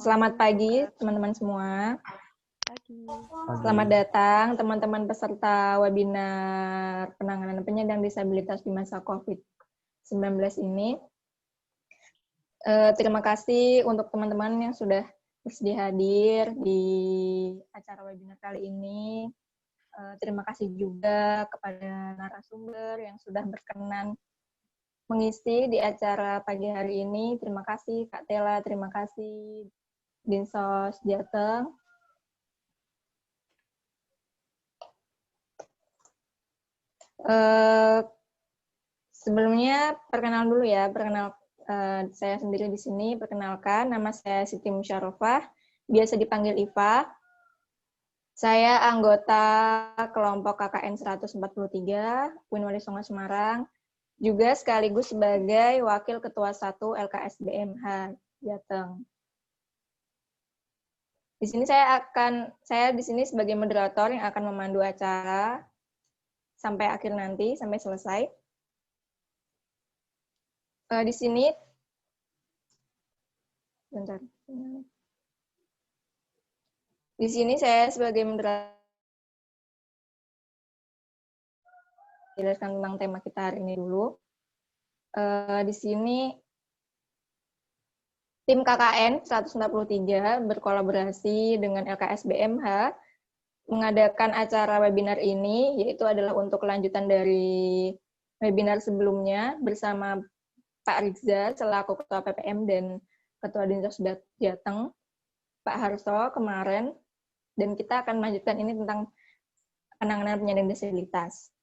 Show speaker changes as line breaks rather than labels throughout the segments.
Selamat pagi, teman-teman semua. Selamat datang, teman-teman peserta webinar penanganan penyandang disabilitas di masa COVID-19 ini. Terima kasih untuk teman-teman yang sudah bersedia hadir di acara webinar kali ini. Terima kasih juga kepada narasumber yang sudah berkenan mengisi di acara pagi hari ini. Terima kasih Kak Tela, terima kasih Dinsos Jateng. Sebelumnya perkenalan dulu ya, saya sendiri di sini. Perkenalkan, nama saya Siti Musyarofah, biasa dipanggil Iva. Saya anggota kelompok KKN 143 UIN Wali Songo Semarang, juga sekaligus sebagai Wakil Ketua 1 LKSBMH Jateng. Di sini saya di sini sebagai moderator yang akan memandu acara sampai akhir nanti, sampai selesai. Di sini, bentar. Di sini saya sebagai moderator jelaskan tentang tema kita hari ini dulu. Di sini tim KKN 143 berkolaborasi dengan LKSBMH mengadakan acara webinar ini, yaitu adalah untuk kelanjutan dari webinar sebelumnya bersama Pak Rizza selaku Ketua PPM dan Ketua Dinsos Jateng, Pak Harso kemarin, dan kita akan melanjutkan ini tentang penanganan penyandang disabilitas.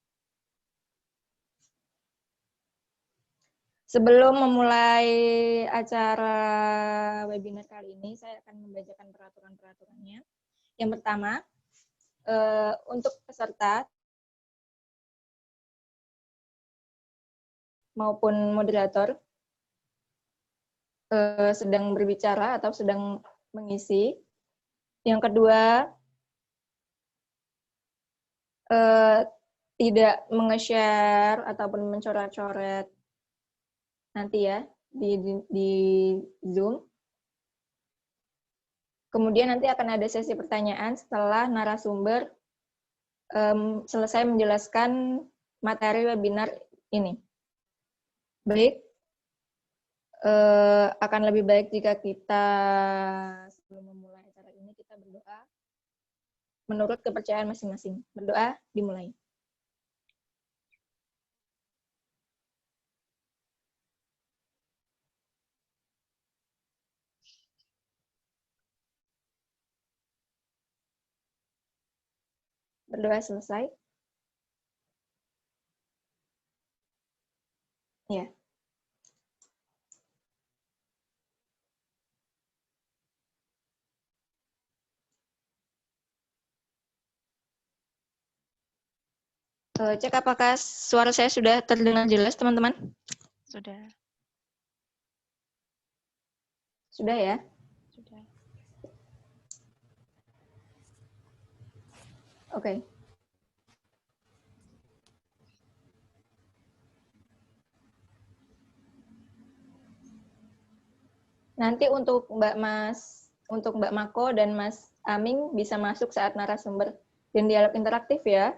Sebelum memulai acara webinar kali ini, saya akan membacakan peraturan-peraturannya. Yang pertama, untuk peserta maupun moderator sedang berbicara atau sedang mengisi. Yang kedua, tidak menge-share ataupun mencoret-coret nanti ya di Zoom. Kemudian nanti akan ada sesi pertanyaan setelah narasumber selesai menjelaskan materi webinar ini. Baik, akan lebih baik jika kita sebelum memulai acara ini kita berdoa menurut kepercayaan masing-masing. Berdoa dimulai. Berdoa selesai. Ya. Cek apakah suara saya sudah terdengar jelas, teman-teman?
Sudah.
Sudah ya?
Sudah.
Oke. Nanti untuk Mbak Mako dan Mas Aming bisa masuk saat narasumber dan dialog interaktif ya.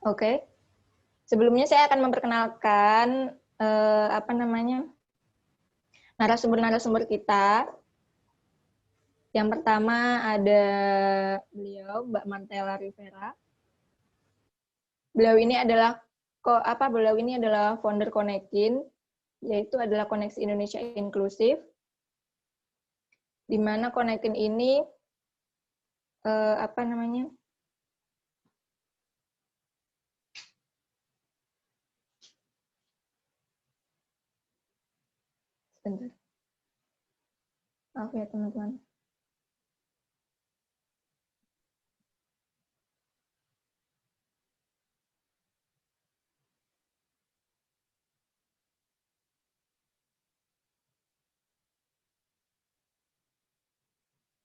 Oke. Sebelumnya saya akan memperkenalkan narasumber-narasumber kita. Yang pertama ada beliau, Mbak Martella Rivera. Beliau ini adalah founder Konekin, yaitu adalah Koneksi Indonesia Inklusif, di mana Konekin ini sebentar. Maaf ya teman-teman.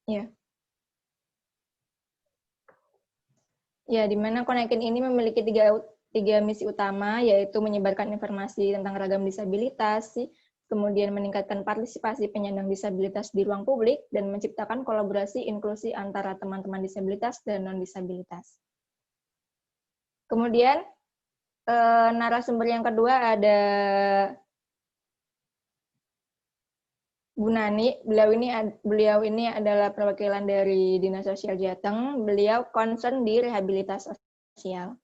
Ya. Ya, di mana Konekin ini memiliki tiga misi utama, yaitu menyebarkan informasi tentang ragam disabilitas, kemudian meningkatkan partisipasi penyandang disabilitas di ruang publik, dan menciptakan kolaborasi inklusi antara teman-teman disabilitas dan non-disabilitas. Kemudian, narasumber yang kedua ada Bu Nani. Beliau ini adalah perwakilan dari Dinas Sosial Jateng. Beliau concern di rehabilitas sosial.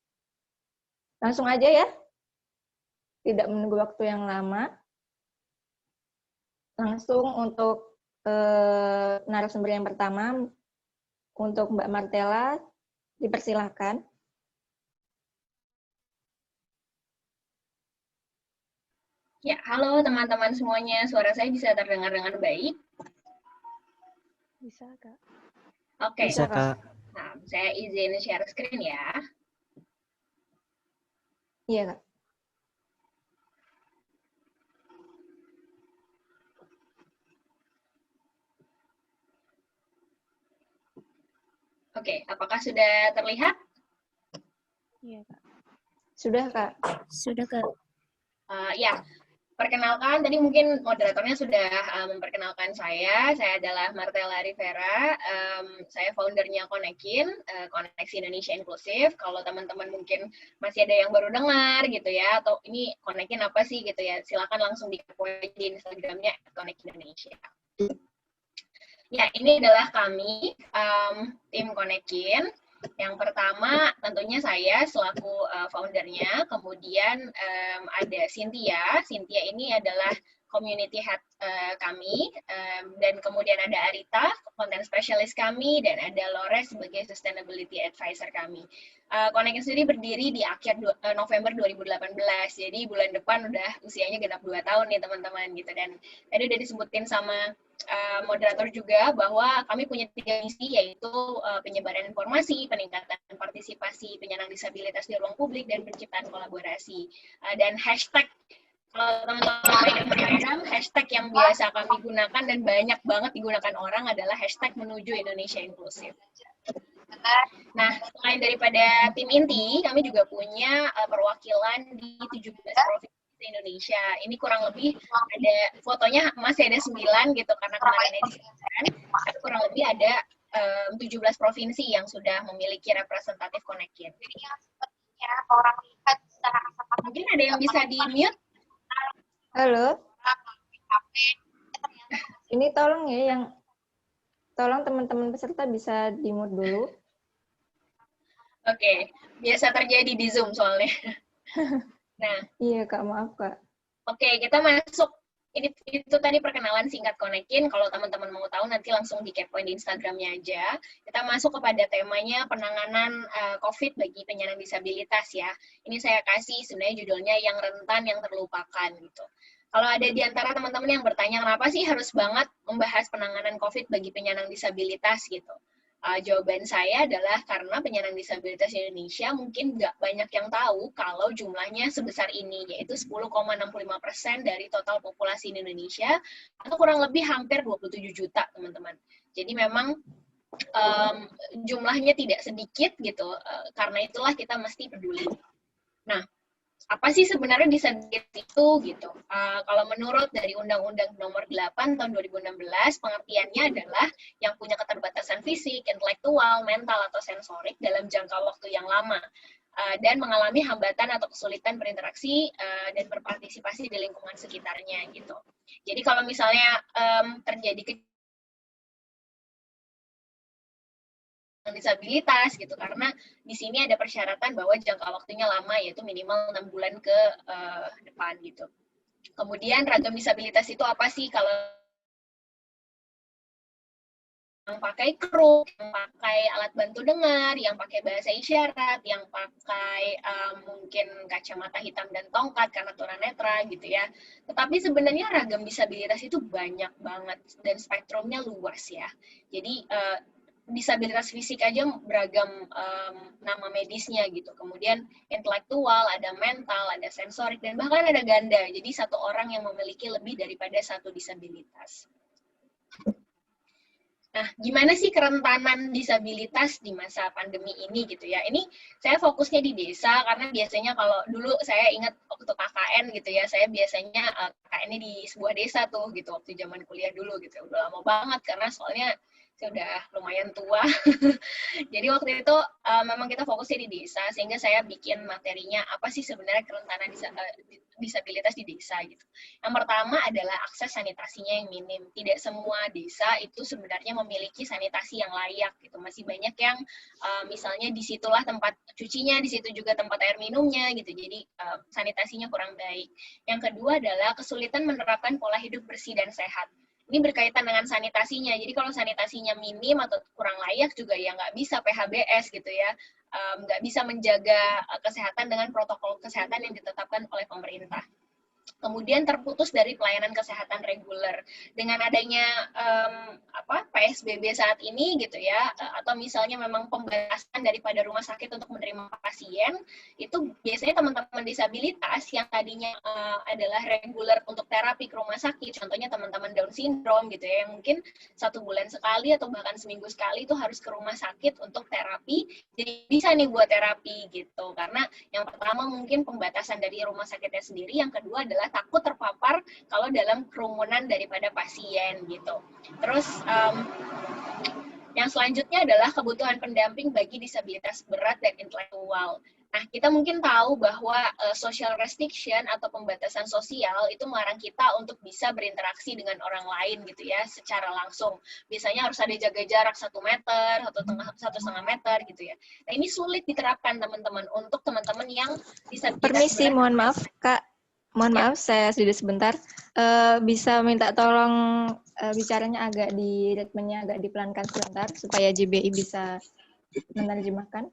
Langsung aja ya, tidak menunggu waktu yang lama. Langsung untuk narasumber yang pertama, untuk Mbak Martella, dipersilahkan.
Ya, halo teman-teman semuanya. Suara saya bisa terdengar dengan baik?
Bisa, Kak.
Oke.
Bisa, Kak.
Nah, saya izin share screen ya.
Iya, Kak.
Oke, apakah sudah terlihat?
Iya, Kak.
Sudah, Kak.
Sudah, Kak.
Ya, perkenalkan, tadi mungkin moderatornya sudah memperkenalkan saya. Saya adalah Martella Rivera. Saya foundernya Konekin, Koneksi Indonesia Inklusif. Kalau teman-teman mungkin masih ada yang baru dengar gitu ya, atau ini Konekin apa sih gitu ya, silakan langsung dikepoin di Instagramnya Konekin Indonesia. Ya, ini adalah kami, tim Konekin. Yang pertama tentunya saya selaku foundernya, kemudian ada Cynthia. Cynthia ini adalah community head kami, dan kemudian ada Arita, content specialist kami, dan ada Lores sebagai sustainability advisor kami. Konekin sendiri berdiri di akhir November 2018, jadi bulan depan udah usianya genap 2 tahun nih teman-teman gitu. Dan tadi udah disebutin sama moderator juga bahwa kami punya 3 misi, yaitu penyebaran informasi, peningkatan partisipasi penyandang disabilitas di ruang publik, dan penciptaan kolaborasi. Dan hashtag, kalau teman-teman main Instagram, hashtag yang biasa kami gunakan dan banyak banget digunakan orang adalah hashtag menuju Indonesia Inklusif. Nah, selain daripada tim inti, kami juga punya perwakilan di 17 provinsi Indonesia. Ini kurang lebih ada fotonya masih ada 9 gitu karena kemarin editan, tapi kurang lebih ada 17 provinsi yang sudah memiliki representatif Konekin. Jadi yang sepertinya orang lihat secara kasat. Mungkin ada yang bisa di-mute?
Halo. Ini tolong ya tolong teman-teman peserta bisa di-mute dulu.
Oke, biasa terjadi di Zoom soalnya. Nah,
iya Kak, maaf Kak.
Oke, kita masuk. Itu tadi perkenalan singkat Konekin. Kalau teman-teman mau tahu nanti langsung dikepoin di Instagramnya aja. Kita masuk kepada temanya penanganan COVID bagi penyandang disabilitas ya. Ini saya kasih sebenarnya judulnya yang rentan, yang terlupakan gitu. Kalau ada di antara teman-teman yang bertanya kenapa sih harus banget membahas penanganan COVID bagi penyandang disabilitas gitu. Jawaban saya adalah karena penyandang disabilitas Indonesia mungkin nggak banyak yang tahu kalau jumlahnya sebesar ini, yaitu 10,65% dari total populasi di Indonesia, atau kurang lebih hampir 27 juta, teman-teman. Jadi memang jumlahnya tidak sedikit gitu, karena itulah kita mesti peduli. Nah, apa sih sebenarnya disabilitas itu gitu? Kalau menurut dari Undang-Undang Nomor 8 tahun 2016, pengertiannya adalah yang punya keterbatasan fisik, intelektual, mental, atau sensorik dalam jangka waktu yang lama, dan mengalami hambatan atau kesulitan berinteraksi dan berpartisipasi di lingkungan sekitarnya gitu. Jadi kalau misalnya terjadi disabilitas gitu, karena di sini ada persyaratan bahwa jangka waktunya lama, yaitu minimal 6 bulan ke depan gitu. Kemudian ragam disabilitas itu apa sih? Kalau yang pakai kruk, yang pakai alat bantu dengar, yang pakai bahasa isyarat, yang pakai mungkin kacamata hitam dan tongkat karena tunanetra gitu ya. Tetapi sebenarnya ragam disabilitas itu banyak banget dan spektrumnya luas ya. Jadi disabilitas fisik aja beragam nama medisnya gitu. Kemudian intelektual, ada mental, ada sensorik, dan bahkan ada ganda. Jadi satu orang yang memiliki lebih daripada satu disabilitas. Nah, gimana sih kerentanan disabilitas di masa pandemi ini gitu ya? Ini saya fokusnya di desa karena biasanya kalau dulu saya ingat waktu KKN gitu ya, saya biasanya KKN-nya di sebuah desa tuh gitu waktu zaman kuliah dulu gitu. Udah lama banget karena soalnya saya udah lumayan tua. Jadi waktu itu memang kita fokusnya di desa sehingga saya bikin materinya apa sih sebenarnya kerentanan disabilitas di desa gitu. Yang pertama adalah akses sanitasinya yang minim. Tidak semua desa itu sebenarnya memiliki sanitasi yang layak gitu. Masih banyak yang misalnya disitulah tempat cucinya, di situ juga tempat air minumnya gitu. Jadi sanitasinya kurang baik. Yang kedua adalah kesulitan menerapkan pola hidup bersih dan sehat. Ini berkaitan dengan sanitasinya. Jadi kalau sanitasinya minim atau kurang layak juga ya nggak bisa PHBS gitu ya. Nggak bisa menjaga kesehatan dengan protokol kesehatan yang ditetapkan oleh pemerintah. Kemudian terputus dari pelayanan kesehatan reguler. Dengan adanya PSBB saat ini gitu ya, atau misalnya memang pembatasan daripada rumah sakit untuk menerima pasien, itu biasanya teman-teman disabilitas yang tadinya adalah reguler untuk terapi ke rumah sakit, contohnya teman-teman Down syndrome gitu ya, yang mungkin 1 bulan sekali atau bahkan seminggu sekali itu harus ke rumah sakit untuk terapi, jadi bisa nih buat terapi gitu, karena yang pertama mungkin pembatasan dari rumah sakitnya sendiri, yang kedua adalah takut terpapar kalau dalam kerumunan daripada pasien gitu. Terus yang selanjutnya adalah kebutuhan pendamping bagi disabilitas berat dan intelektual. Nah, kita mungkin tahu bahwa social restriction atau pembatasan sosial itu melarang kita untuk bisa berinteraksi dengan orang lain gitu ya, secara langsung. Biasanya harus ada jaga jarak 1 meter, 1,5 meter gitu ya. Nah, ini sulit diterapkan teman-teman untuk teman-teman yang disabilitas
Permisi,
berat.
mohon maaf, Kak. Mohon maaf, saya sedikit sebentar. Bisa minta tolong bicaranya agak ritmenya agak dipelankan sebentar, supaya JBI bisa menerjemahkan.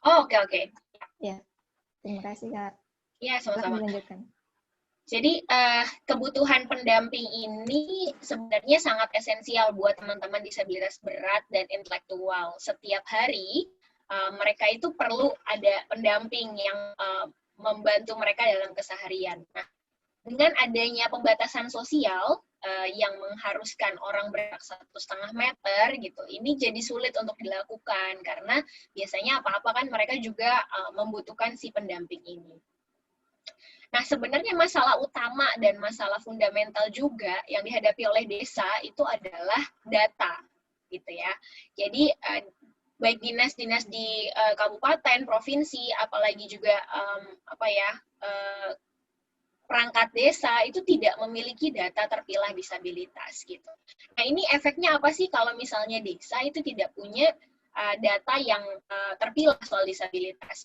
Oh, oke.
Ya, terima kasih, Kak.
Ya, sama-sama.
Silahkan dilanjutkan.
Jadi kebutuhan pendamping ini sebenarnya sangat esensial buat teman-teman disabilitas berat dan intelektual. Setiap hari mereka itu perlu ada pendamping yang membantu mereka dalam keseharian. Nah, dengan adanya pembatasan sosial yang mengharuskan orang berjarak 1,5 meter gitu, ini jadi sulit untuk dilakukan karena biasanya apa-apa kan mereka juga membutuhkan si pendamping ini. Nah, sebenarnya masalah utama dan masalah fundamental juga yang dihadapi oleh desa itu adalah data, gitu ya. Jadi baik dinas-dinas di kabupaten, provinsi, apalagi juga perangkat desa itu tidak memiliki data terpilah disabilitas, gitu. Nah, ini efeknya apa sih kalau misalnya desa itu tidak punya data yang terpilah soal disabilitas?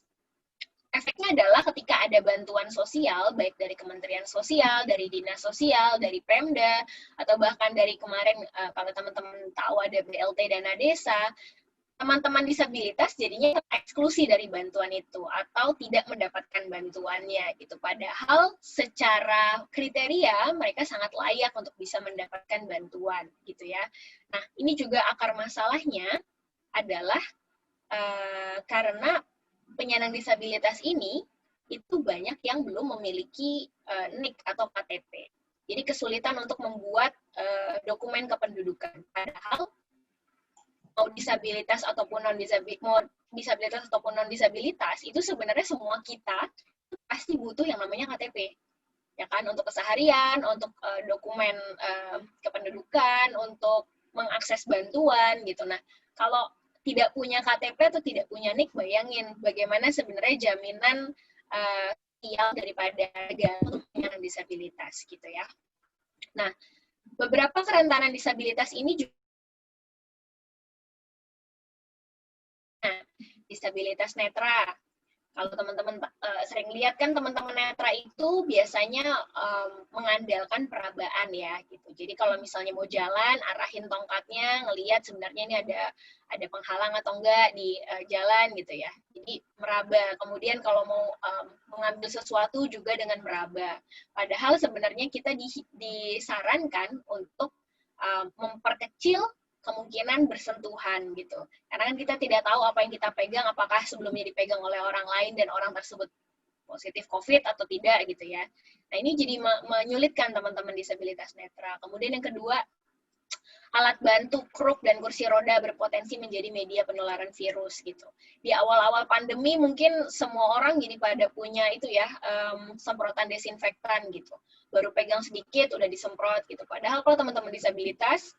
Efeknya adalah ketika ada bantuan sosial, baik dari Kementerian Sosial, dari Dinas Sosial, dari Pemda, atau bahkan dari kemarin, kalau teman-teman tahu ada BLT Dana Desa, teman-teman disabilitas jadinya eksklusi dari bantuan itu, atau tidak mendapatkan bantuannya, gitu. Padahal secara kriteria, mereka sangat layak untuk bisa mendapatkan bantuan, gitu ya. Nah, ini juga akar masalahnya adalah karena penyandang disabilitas ini itu banyak yang belum memiliki NIK atau KTP. Jadi kesulitan untuk membuat dokumen kependudukan. Padahal mau disabilitas ataupun non disabilitas itu sebenarnya semua kita pasti butuh yang namanya KTP. Ya kan, untuk keseharian, untuk dokumen kependudukan, untuk mengakses bantuan gitu. Nah, kalau tidak punya KTP atau tidak punya NIK, bayangin bagaimana sebenarnya jaminan sosial daripada negara untuk penyandang disabilitas gitu ya. Nah, beberapa kerentanan disabilitas ini juga disabilitas netra. Kalau teman-teman sering lihat kan teman-teman netra itu biasanya mengandalkan perabaan ya gitu. Jadi kalau misalnya mau jalan, arahin tongkatnya, ngelihat sebenarnya ini ada penghalang atau enggak di jalan gitu ya. Jadi meraba. Kemudian kalau mau mengambil sesuatu juga dengan meraba. Padahal sebenarnya kita disarankan untuk memperkecil kemungkinan bersentuhan gitu. Karena kan kita tidak tahu apa yang kita pegang, apakah sebelumnya dipegang oleh orang lain dan orang tersebut positif COVID atau tidak gitu ya. Nah, ini jadi menyulitkan teman-teman disabilitas netra. Kemudian yang kedua, alat bantu, kruk, dan kursi roda berpotensi menjadi media penularan virus gitu. Di awal-awal pandemi mungkin semua orang jadi pada punya itu ya, semprotan desinfektan gitu. Baru pegang sedikit udah disemprot gitu. Padahal kalau teman-teman disabilitas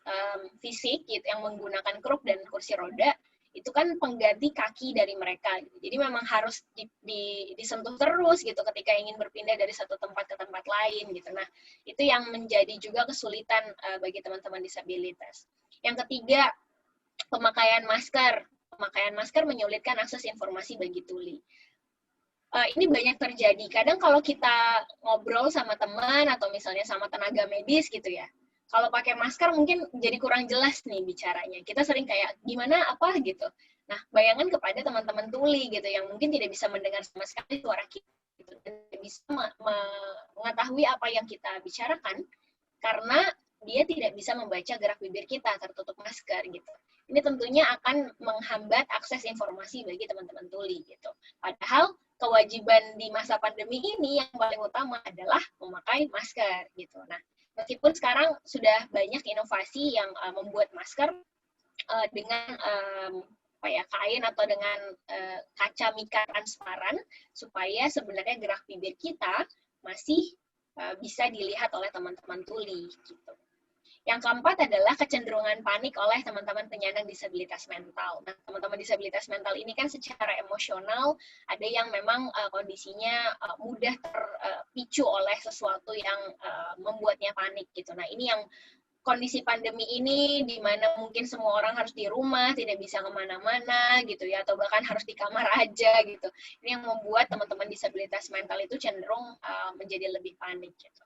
fisik gitu yang menggunakan kruk dan kursi roda, itu kan pengganti kaki dari mereka. Jadi memang harus disentuh terus gitu ketika ingin berpindah dari satu tempat ke tempat lain gitu. Nah, itu yang menjadi juga kesulitan bagi teman-teman disabilitas. Yang ketiga, pemakaian masker. Pemakaian masker menyulitkan akses informasi bagi tuli. Ini banyak terjadi. Kadang kalau kita ngobrol sama teman atau misalnya sama tenaga medis gitu ya, kalau pakai masker mungkin jadi kurang jelas nih bicaranya. Kita sering kayak, gimana, apa gitu. Nah, bayangan kepada teman-teman tuli gitu, yang mungkin tidak bisa mendengar sama sekali suara kita. Gitu, dan tidak bisa mengetahui apa yang kita bicarakan, karena dia tidak bisa membaca gerak bibir kita tertutup masker gitu. Ini tentunya akan menghambat akses informasi bagi teman-teman tuli gitu. Padahal kewajiban di masa pandemi ini yang paling utama adalah memakai masker gitu. Nah, meskipun sekarang sudah banyak inovasi yang membuat masker dengan kain atau dengan kaca mika transparan, supaya sebenarnya gerak bibir kita masih bisa dilihat oleh teman-teman tuli gitu. Yang keempat adalah kecenderungan panik oleh teman-teman penyandang disabilitas mental. Nah, teman-teman disabilitas mental ini kan secara emosional ada yang memang kondisinya mudah terpicu oleh sesuatu yang membuatnya panik gitu. Nah, ini yang kondisi pandemi ini di mana mungkin semua orang harus di rumah, tidak bisa kemana-mana gitu ya, atau bahkan harus di kamar aja gitu. Ini yang membuat teman-teman disabilitas mental itu cenderung menjadi lebih panik gitu.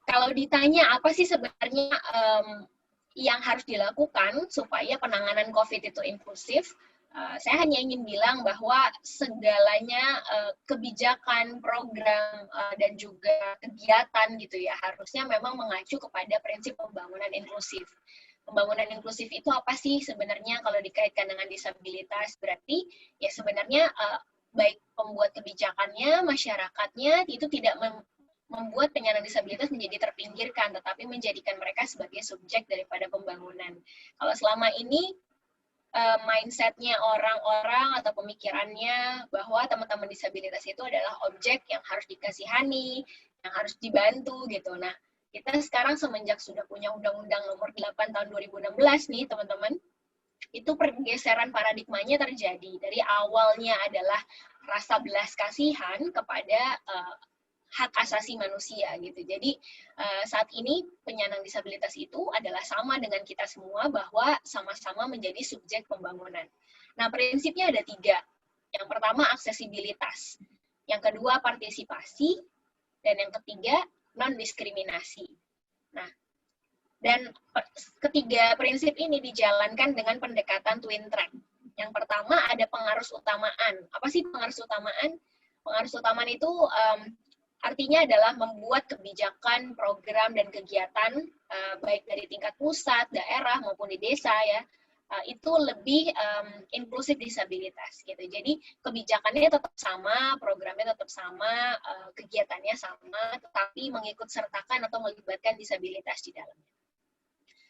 Kalau ditanya apa sih sebenarnya yang harus dilakukan supaya penanganan COVID itu inklusif, saya hanya ingin bilang bahwa segalanya kebijakan, program, dan juga kegiatan gitu ya, harusnya memang mengacu kepada prinsip pembangunan inklusif. Pembangunan inklusif itu apa sih sebenarnya kalau dikaitkan dengan disabilitas? Berarti ya sebenarnya baik pembuat kebijakannya, masyarakatnya itu tidak membuat penyandang disabilitas menjadi terpinggirkan, tetapi menjadikan mereka sebagai subjek daripada pembangunan. Kalau selama ini mindset-nya orang-orang atau pemikirannya bahwa teman-teman disabilitas itu adalah objek yang harus dikasihani, yang harus dibantu gitu. Nah, kita sekarang semenjak sudah punya Undang-Undang Nomor 8 Tahun 2016 nih, teman-teman, itu pergeseran paradigmanya terjadi. Dari awalnya adalah rasa belas kasihan kepada hak asasi manusia gitu. Jadi saat ini penyandang disabilitas itu adalah sama dengan kita semua, bahwa sama-sama menjadi subjek pembangunan. Nah, prinsipnya ada 3. Yang pertama aksesibilitas, yang kedua partisipasi, dan yang ketiga non-diskriminasi. Nah, dan ketiga prinsip ini dijalankan dengan pendekatan twin track. Yang pertama ada pengarus utamaan. Apa sih pengarus utamaan? Pengarus utamaan itu artinya adalah membuat kebijakan, program, dan kegiatan baik dari tingkat pusat, daerah, maupun di desa ya, itu lebih inklusif disabilitas gitu. Jadi kebijakannya tetap sama, programnya tetap sama, kegiatannya sama, tetapi mengikut sertakan atau melibatkan disabilitas di dalamnya.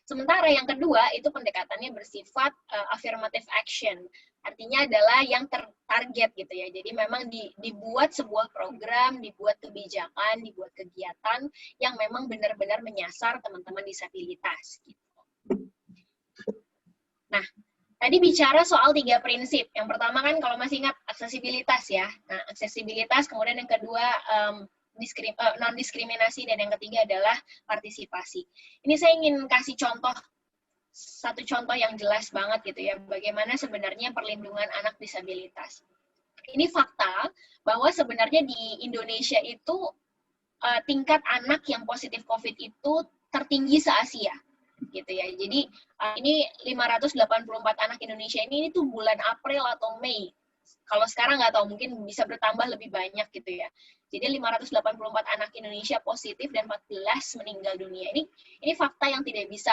Sementara yang kedua itu pendekatannya bersifat affirmative action. Artinya adalah yang tertarget gitu ya. Jadi memang dibuat sebuah program, dibuat kebijakan, dibuat kegiatan yang memang benar-benar menyasar teman-teman disabilitas gitu. Nah, tadi bicara soal 3 prinsip. Yang pertama kan kalau masih ingat aksesibilitas ya. Nah, aksesibilitas, kemudian yang kedua non-diskriminasi, dan yang ketiga adalah partisipasi. Ini saya ingin kasih satu contoh yang jelas banget gitu ya, bagaimana sebenarnya perlindungan anak disabilitas. Ini fakta bahwa sebenarnya di Indonesia itu tingkat anak yang positif COVID itu tertinggi se-Asia gitu ya. Jadi ini 584 anak Indonesia ini tuh bulan April atau Mei. Kalau sekarang nggak tahu, mungkin bisa bertambah lebih banyak gitu ya. Jadi 584 anak Indonesia positif dan 14 meninggal dunia. Ini fakta yang tidak bisa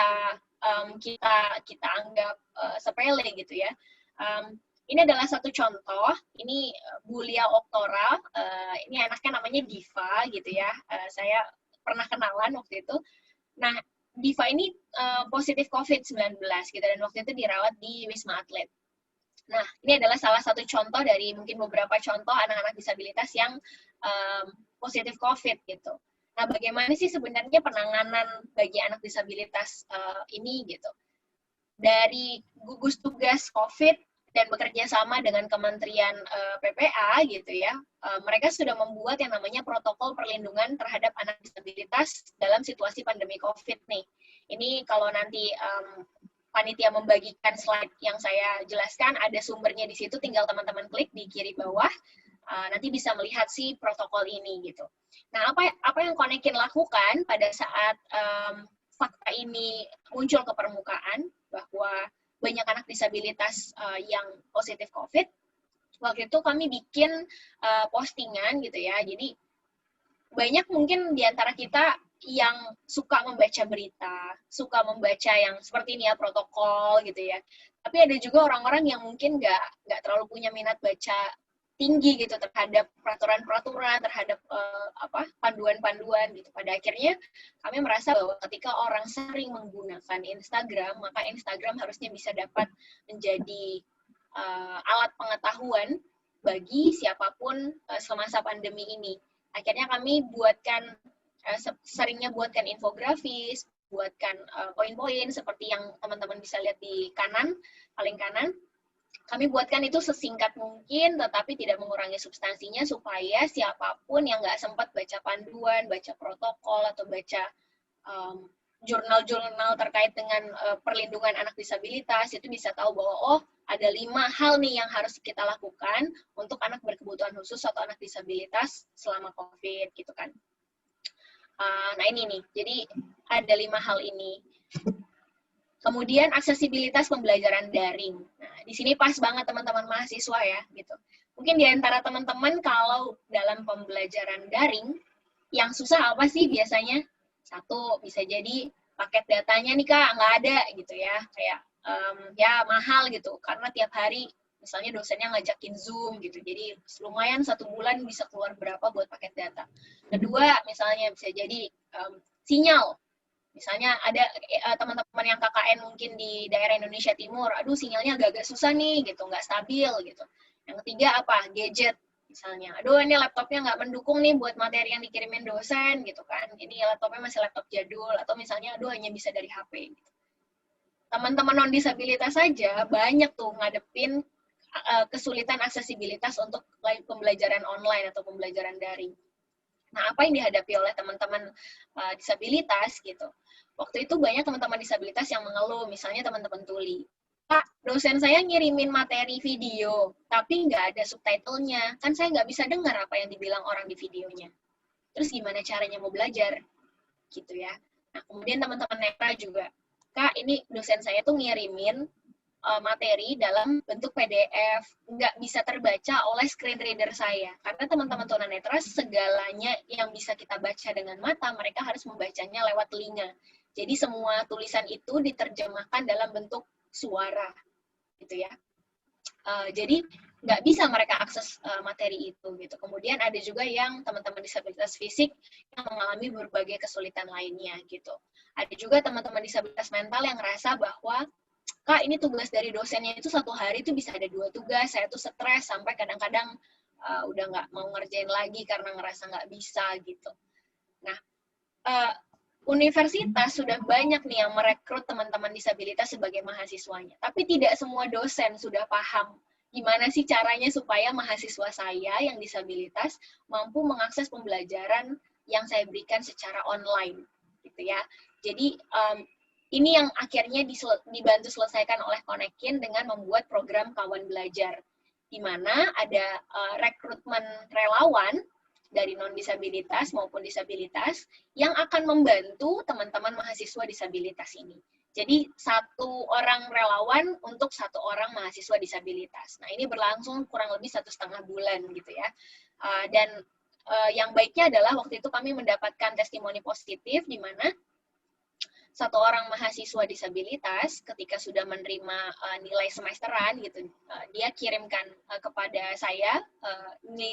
kita anggap sepele gitu ya. Ini adalah satu contoh. Ini Bulia Oktora. Ini anaknya namanya Diva gitu ya. Saya pernah kenalan waktu itu. Nah, Diva ini positif COVID-19 gitu, dan waktu itu dirawat di Wisma Atlet. Nah, ini adalah salah satu contoh dari mungkin beberapa contoh anak-anak disabilitas yang positif COVID gitu. Nah, bagaimana sih sebenarnya penanganan bagi anak disabilitas ini gitu? Dari gugus tugas COVID dan bekerja sama dengan Kementerian PPA gitu ya, mereka sudah membuat yang namanya protokol perlindungan terhadap anak disabilitas dalam situasi pandemi COVID nih. Ini kalau nanti panitia membagikan slide yang saya jelaskan, ada sumbernya di situ, tinggal teman-teman klik di kiri bawah, nanti bisa melihat si protokol ini gitu. Nah, apa yang Konekin lakukan pada saat fakta ini muncul ke permukaan, bahwa banyak anak disabilitas yang positif COVID, waktu itu kami bikin postingan gitu ya, jadi banyak mungkin di antara kita yang suka membaca berita, suka membaca yang seperti ini ya, protokol gitu ya, tapi ada juga orang-orang yang mungkin nggak terlalu punya minat baca tinggi gitu terhadap peraturan-peraturan, terhadap panduan-panduan gitu. Pada akhirnya kami merasa bahwa ketika orang sering menggunakan Instagram, maka Instagram harusnya bisa dapat menjadi alat pengetahuan bagi siapapun semasa pandemi ini. Akhirnya kami seringnya buatkan infografis, buatkan poin-poin seperti yang teman-teman bisa lihat di kanan, paling kanan. Kami buatkan itu sesingkat mungkin, tetapi tidak mengurangi substansinya, supaya siapapun yang nggak sempat baca panduan, baca protokol, atau baca jurnal-jurnal terkait dengan perlindungan anak disabilitas, itu bisa tahu bahwa, oh, ada 5 hal nih yang harus kita lakukan untuk anak berkebutuhan khusus atau anak disabilitas selama COVID, gitu kan. Nah, ini nih, jadi ada 5 hal ini. Kemudian aksesibilitas pembelajaran daring. Nah, di sini pas banget teman-teman mahasiswa ya, gitu. Mungkin di antara teman-teman kalau dalam pembelajaran daring, yang susah apa sih biasanya? Satu, bisa jadi paket datanya nih Kak, nggak ada gitu ya. Kayak, ya mahal gitu, karena tiap hari misalnya dosennya ngajakin Zoom gitu, jadi lumayan 1 bulan bisa keluar berapa buat paket data. Kedua, misalnya bisa jadi sinyal. Misalnya ada teman-teman yang KKN mungkin di daerah Indonesia Timur, aduh sinyalnya agak-agak susah nih gitu, nggak stabil gitu. Yang ketiga apa? Gadget misalnya. Aduh ini laptopnya nggak mendukung nih buat materi yang dikirimin dosen gitu kan. Ini laptopnya masih laptop jadul, atau misalnya aduh hanya bisa dari HP. Gitu. Teman-teman non-disabilitas saja banyak tuh ngadepin kesulitan aksesibilitas untuk pembelajaran online atau pembelajaran daring. Nah, apa yang dihadapi oleh teman-teman disabilitas gitu? Waktu itu banyak teman-teman disabilitas yang mengeluh, misalnya teman-teman tuli. Pak, dosen saya ngirimin materi video, tapi nggak ada subtitlenya. Kan saya nggak bisa dengar apa yang dibilang orang di videonya. Terus gimana caranya mau belajar? Gitu ya. Nah, kemudian teman-teman netra juga. Kak, ini dosen saya tuh ngirimin materi dalam bentuk PDF, nggak bisa terbaca oleh screen reader saya. Karena teman-teman tunanetra, segalanya yang bisa kita baca dengan mata, mereka harus membacanya lewat telinga. Jadi semua tulisan itu diterjemahkan dalam bentuk suara, gitu ya. Jadi nggak bisa mereka akses materi itu, gitu. Kemudian ada juga yang teman-teman disabilitas fisik yang mengalami berbagai kesulitan lainnya, gitu. Ada juga teman-teman disabilitas mental yang ngerasa bahwa Kak, ini tugas dari dosennya itu 1 hari itu bisa ada 2 tugas, saya tuh stres sampai kadang-kadang udah nggak mau ngerjain lagi karena ngerasa nggak bisa gitu. Nah, universitas sudah banyak nih yang merekrut teman-teman disabilitas sebagai mahasiswanya, tapi tidak semua dosen sudah paham gimana sih caranya supaya mahasiswa saya yang disabilitas mampu mengakses pembelajaran yang saya berikan secara online, gitu ya. Jadi, ini yang akhirnya dibantu selesaikan oleh Konekin dengan membuat program Kawan Belajar, di mana ada rekrutmen relawan dari non-disabilitas maupun disabilitas yang akan membantu teman-teman mahasiswa disabilitas ini. Jadi 1 orang relawan untuk 1 orang mahasiswa disabilitas. Nah, ini berlangsung kurang lebih 1,5 bulan gitu ya. Dan yang baiknya adalah waktu itu kami mendapatkan testimoni positif di mana satu orang mahasiswa disabilitas ketika sudah menerima nilai semesteran gitu, dia kirimkan kepada saya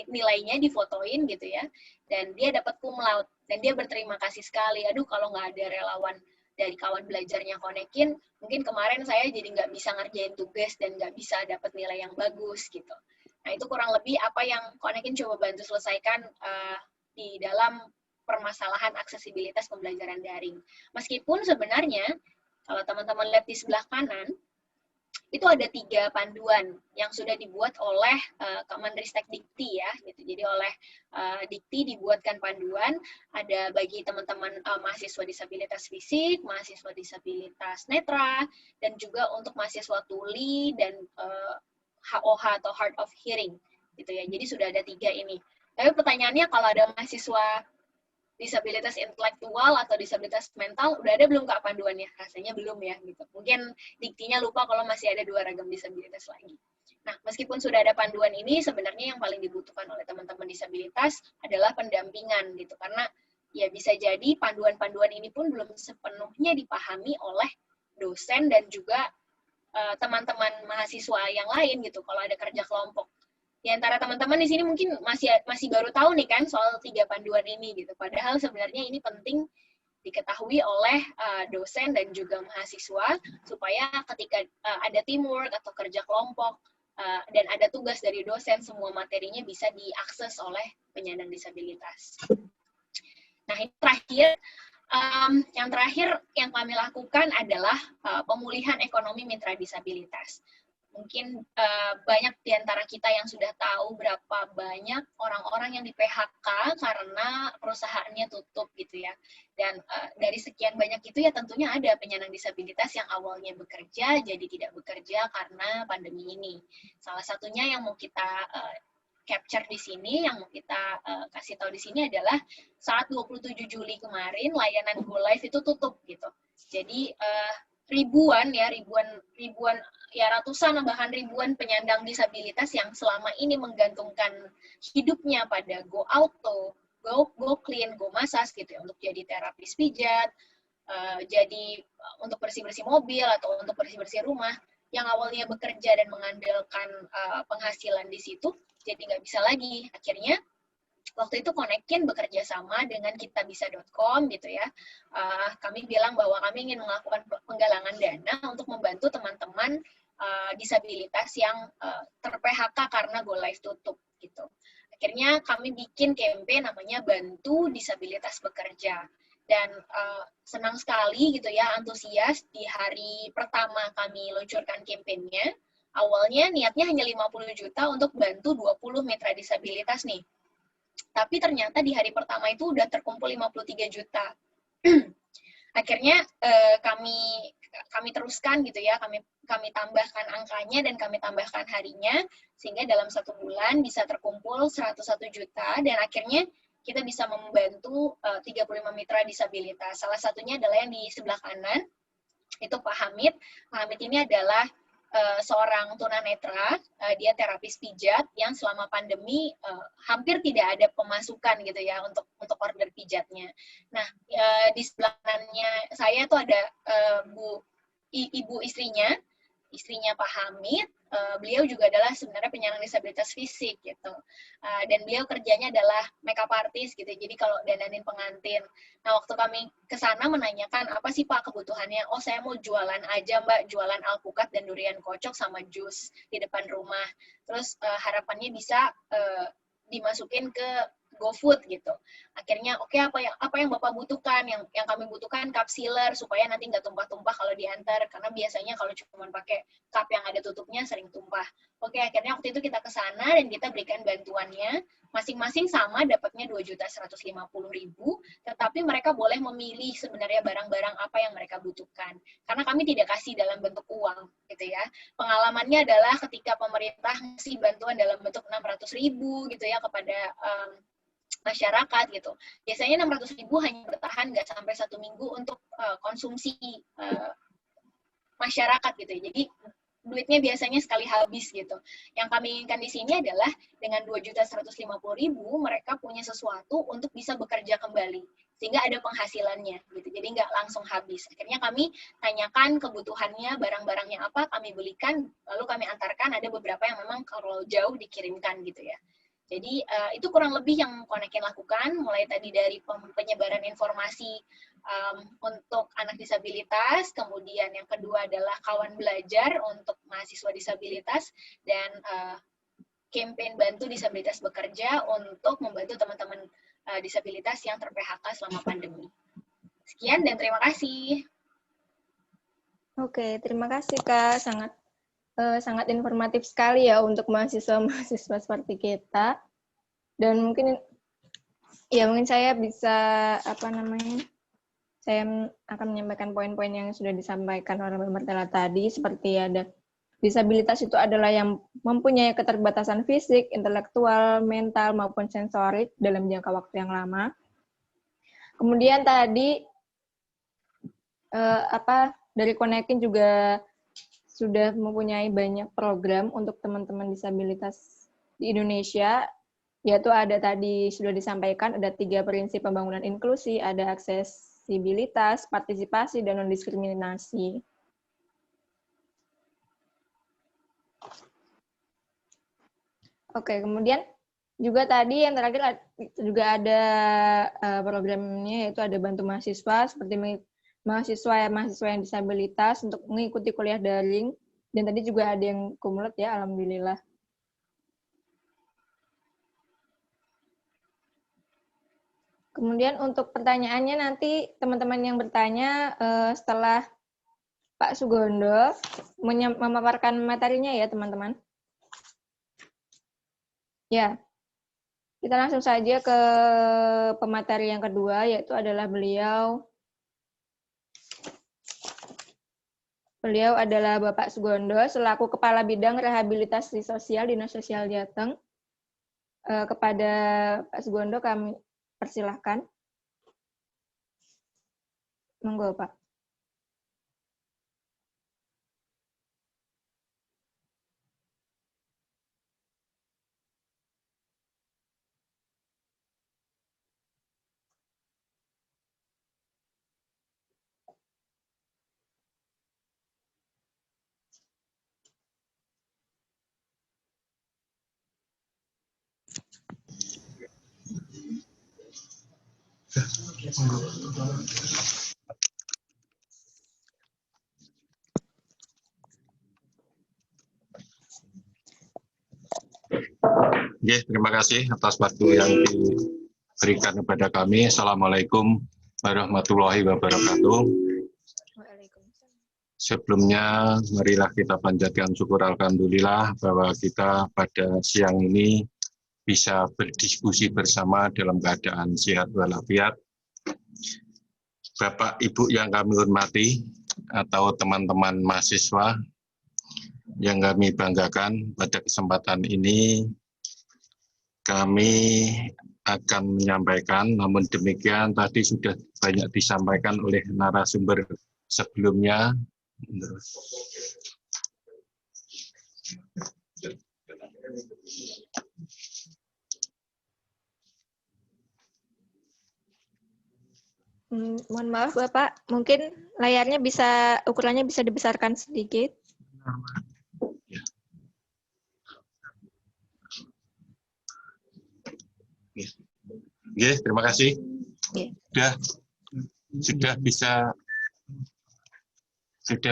nilainya difotoin gitu ya, dan dia dapat cum laude dan dia berterima kasih sekali. Aduh, kalau nggak ada relawan dari kawan belajarnya Konekin, mungkin kemarin saya jadi nggak bisa ngerjain tugas dan nggak bisa dapat nilai yang bagus gitu. Nah, itu kurang lebih apa yang Konekin coba bantu selesaikan di dalam permasalahan aksesibilitas pembelajaran daring. Meskipun sebenarnya, kalau teman-teman lihat di sebelah kanan, itu ada 3 panduan yang sudah dibuat oleh Kemenristek Dikti ya, gitu. Jadi oleh Dikti dibuatkan panduan, ada bagi teman-teman mahasiswa disabilitas fisik, mahasiswa disabilitas netra, dan juga untuk mahasiswa tuli dan HOH atau hard of hearing, gitu ya. Jadi sudah ada 3 ini. Tapi pertanyaannya, kalau ada mahasiswa disabilitas intelektual atau disabilitas mental, udah ada belum Kak panduannya? Rasanya belum ya, gitu. Mungkin diktinya lupa kalau masih ada 2 ragam disabilitas lagi. Nah, meskipun sudah ada panduan ini, sebenarnya yang paling dibutuhkan oleh teman-teman disabilitas adalah pendampingan, gitu. Karena ya bisa jadi panduan-panduan ini pun belum sepenuhnya dipahami oleh dosen dan juga teman-teman mahasiswa yang lain, gitu, kalau ada kerja kelompok. Di antara teman-teman di sini mungkin masih baru tahu nih kan soal 3 panduan ini gitu. Padahal sebenarnya ini penting diketahui oleh dosen dan juga mahasiswa supaya ketika ada teamwork atau kerja kelompok dan ada tugas dari dosen, semua materinya bisa diakses oleh penyandang disabilitas. Nah, ini yang terakhir yang kami lakukan adalah pemulihan ekonomi mitra disabilitas. Mungkin banyak di antara kita yang sudah tahu berapa banyak orang-orang yang di PHK karena perusahaannya tutup gitu ya. Dan dari sekian banyak itu ya tentunya ada penyandang disabilitas yang awalnya bekerja jadi tidak bekerja karena pandemi ini. Salah satunya yang mau kita capture di sini, yang mau kita kasih tahu di sini adalah saat 27 Juli kemarin layanan Go Live itu tutup gitu. Jadi ratusan bahkan ribuan penyandang disabilitas yang selama ini menggantungkan hidupnya pada Go Auto, Go Clean, Go Massage gitu ya, untuk jadi terapis pijat, jadi untuk bersih-bersih mobil atau untuk bersih-bersih rumah, yang awalnya bekerja dan mengandalkan penghasilan di situ, jadi nggak bisa lagi. Akhirnya waktu itu Konekin bekerja sama dengan kitabisa.com gitu ya. Kami bilang bahwa kami ingin melakukan penggalangan dana untuk membantu teman-teman disabilitas yang ter-PHK karena Go Live tutup gitu. Akhirnya kami bikin campaign namanya Bantu Disabilitas Bekerja. Dan senang sekali gitu ya, antusias di hari pertama kami luncurkan campaign-nya. Awalnya niatnya hanya 50 juta untuk bantu 20 mitra disabilitas nih. Tapi ternyata di hari pertama itu udah terkumpul 53 juta. Akhirnya kami teruskan gitu ya, kami tambahkan angkanya dan kami tambahkan harinya, sehingga dalam 1 bulan bisa terkumpul 101 juta, dan akhirnya kita bisa membantu 35 mitra disabilitas. Salah satunya adalah yang di sebelah kanan, itu Pak Hamid. Pak Hamid ini adalah seorang tunanetra, dia terapis pijat yang selama pandemi hampir tidak ada pemasukan gitu ya untuk order pijatnya. Nah, di sebelah kanannya saya tuh ada ibu istrinya Pak Hamid. Beliau juga adalah sebenarnya penyandang disabilitas fisik gitu, dan beliau kerjanya adalah makeup artist gitu, jadi kalau dandanin pengantin. Nah, waktu kami ke sana menanyakan apa sih Pak kebutuhannya, oh saya mau jualan aja Mbak, jualan alpukat dan durian kocok sama jus di depan rumah, terus harapannya bisa dimasukin ke GoFood gitu. Akhirnya oke, apa yang Bapak butuhkan? Yang kami butuhkan cup sealer supaya nanti nggak tumpah-tumpah kalau diantar, karena biasanya kalau cuma pakai cup yang ada tutupnya sering tumpah. Oke, akhirnya waktu itu kita ke sana dan kita berikan bantuannya. Masing-masing sama dapatnya 2.150.000, tetapi mereka boleh memilih sebenarnya barang-barang apa yang mereka butuhkan. Karena kami tidak kasih dalam bentuk uang gitu ya. Pengalamannya adalah ketika pemerintah ngasih bantuan dalam bentuk 600.000 gitu ya kepada masyarakat gitu. Biasanya 600.000 hanya bertahan nggak sampai 1 minggu untuk konsumsi masyarakat gitu. Jadi duitnya biasanya sekali habis gitu. Yang kami inginkan di sini adalah dengan 2.150.000 mereka punya sesuatu untuk bisa bekerja kembali. sehingga ada penghasilannya gitu. Jadi nggak langsung habis. Akhirnya kami tanyakan kebutuhannya, barang-barangnya apa, kami belikan, lalu kami antarkan. Ada beberapa yang memang kalau jauh dikirimkan gitu ya. Jadi itu kurang lebih yang Konekin lakukan, mulai tadi dari penyebaran informasi untuk anak disabilitas, kemudian yang kedua adalah kawan belajar untuk mahasiswa disabilitas, dan campaign Bantu Disabilitas Bekerja untuk membantu teman-teman disabilitas yang ter-PHK selama pandemi. Sekian dan terima kasih.
Oke, terima kasih Kak. Sangat informatif sekali ya untuk mahasiswa-mahasiswa seperti kita. Dan mungkin saya bisa saya akan menyampaikan poin-poin yang sudah disampaikan oleh Mbak Martella tadi, seperti ada disabilitas itu adalah yang mempunyai keterbatasan fisik, intelektual, mental, maupun sensorik dalam jangka waktu yang lama. Kemudian tadi dari Konekin juga sudah mempunyai banyak program untuk teman-teman disabilitas di Indonesia, yaitu ada tadi sudah disampaikan ada 3 prinsip pembangunan inklusi, ada aksesibilitas, partisipasi, dan non-diskriminasi. Oke, kemudian juga tadi yang terakhir juga ada programnya, yaitu ada bantu mahasiswa seperti mahasiswa yang disabilitas untuk mengikuti kuliah daring, dan tadi juga ada yang kumulat ya, alhamdulillah. Kemudian untuk pertanyaannya nanti teman-teman yang bertanya setelah Pak Sugondo memaparkan materinya ya teman-teman. Ya, kita langsung saja ke pemateri yang kedua, yaitu adalah beliau adalah Bapak Sugondo, selaku Kepala Bidang Rehabilitasi Sosial Dinas Sosial Jateng. Kepada Pak Sugondo kami persilahkan. Monggo, Pak.
Terima kasih atas waktu yang diberikan kepada kami. Assalamualaikum warahmatullahi wabarakatuh. Sebelumnya, marilah kita panjatkan syukur alhamdulillah bahwa kita pada siang ini bisa berdiskusi bersama dalam keadaan sehat walafiat. Bapak, Ibu yang kami hormati, atau teman-teman mahasiswa yang kami banggakan, pada kesempatan ini kami akan menyampaikan, namun demikian tadi sudah banyak disampaikan oleh narasumber sebelumnya.
Mohon maaf Bapak, mungkin layarnya ukurannya bisa dibesarkan sedikit.
Terima kasih. Sudah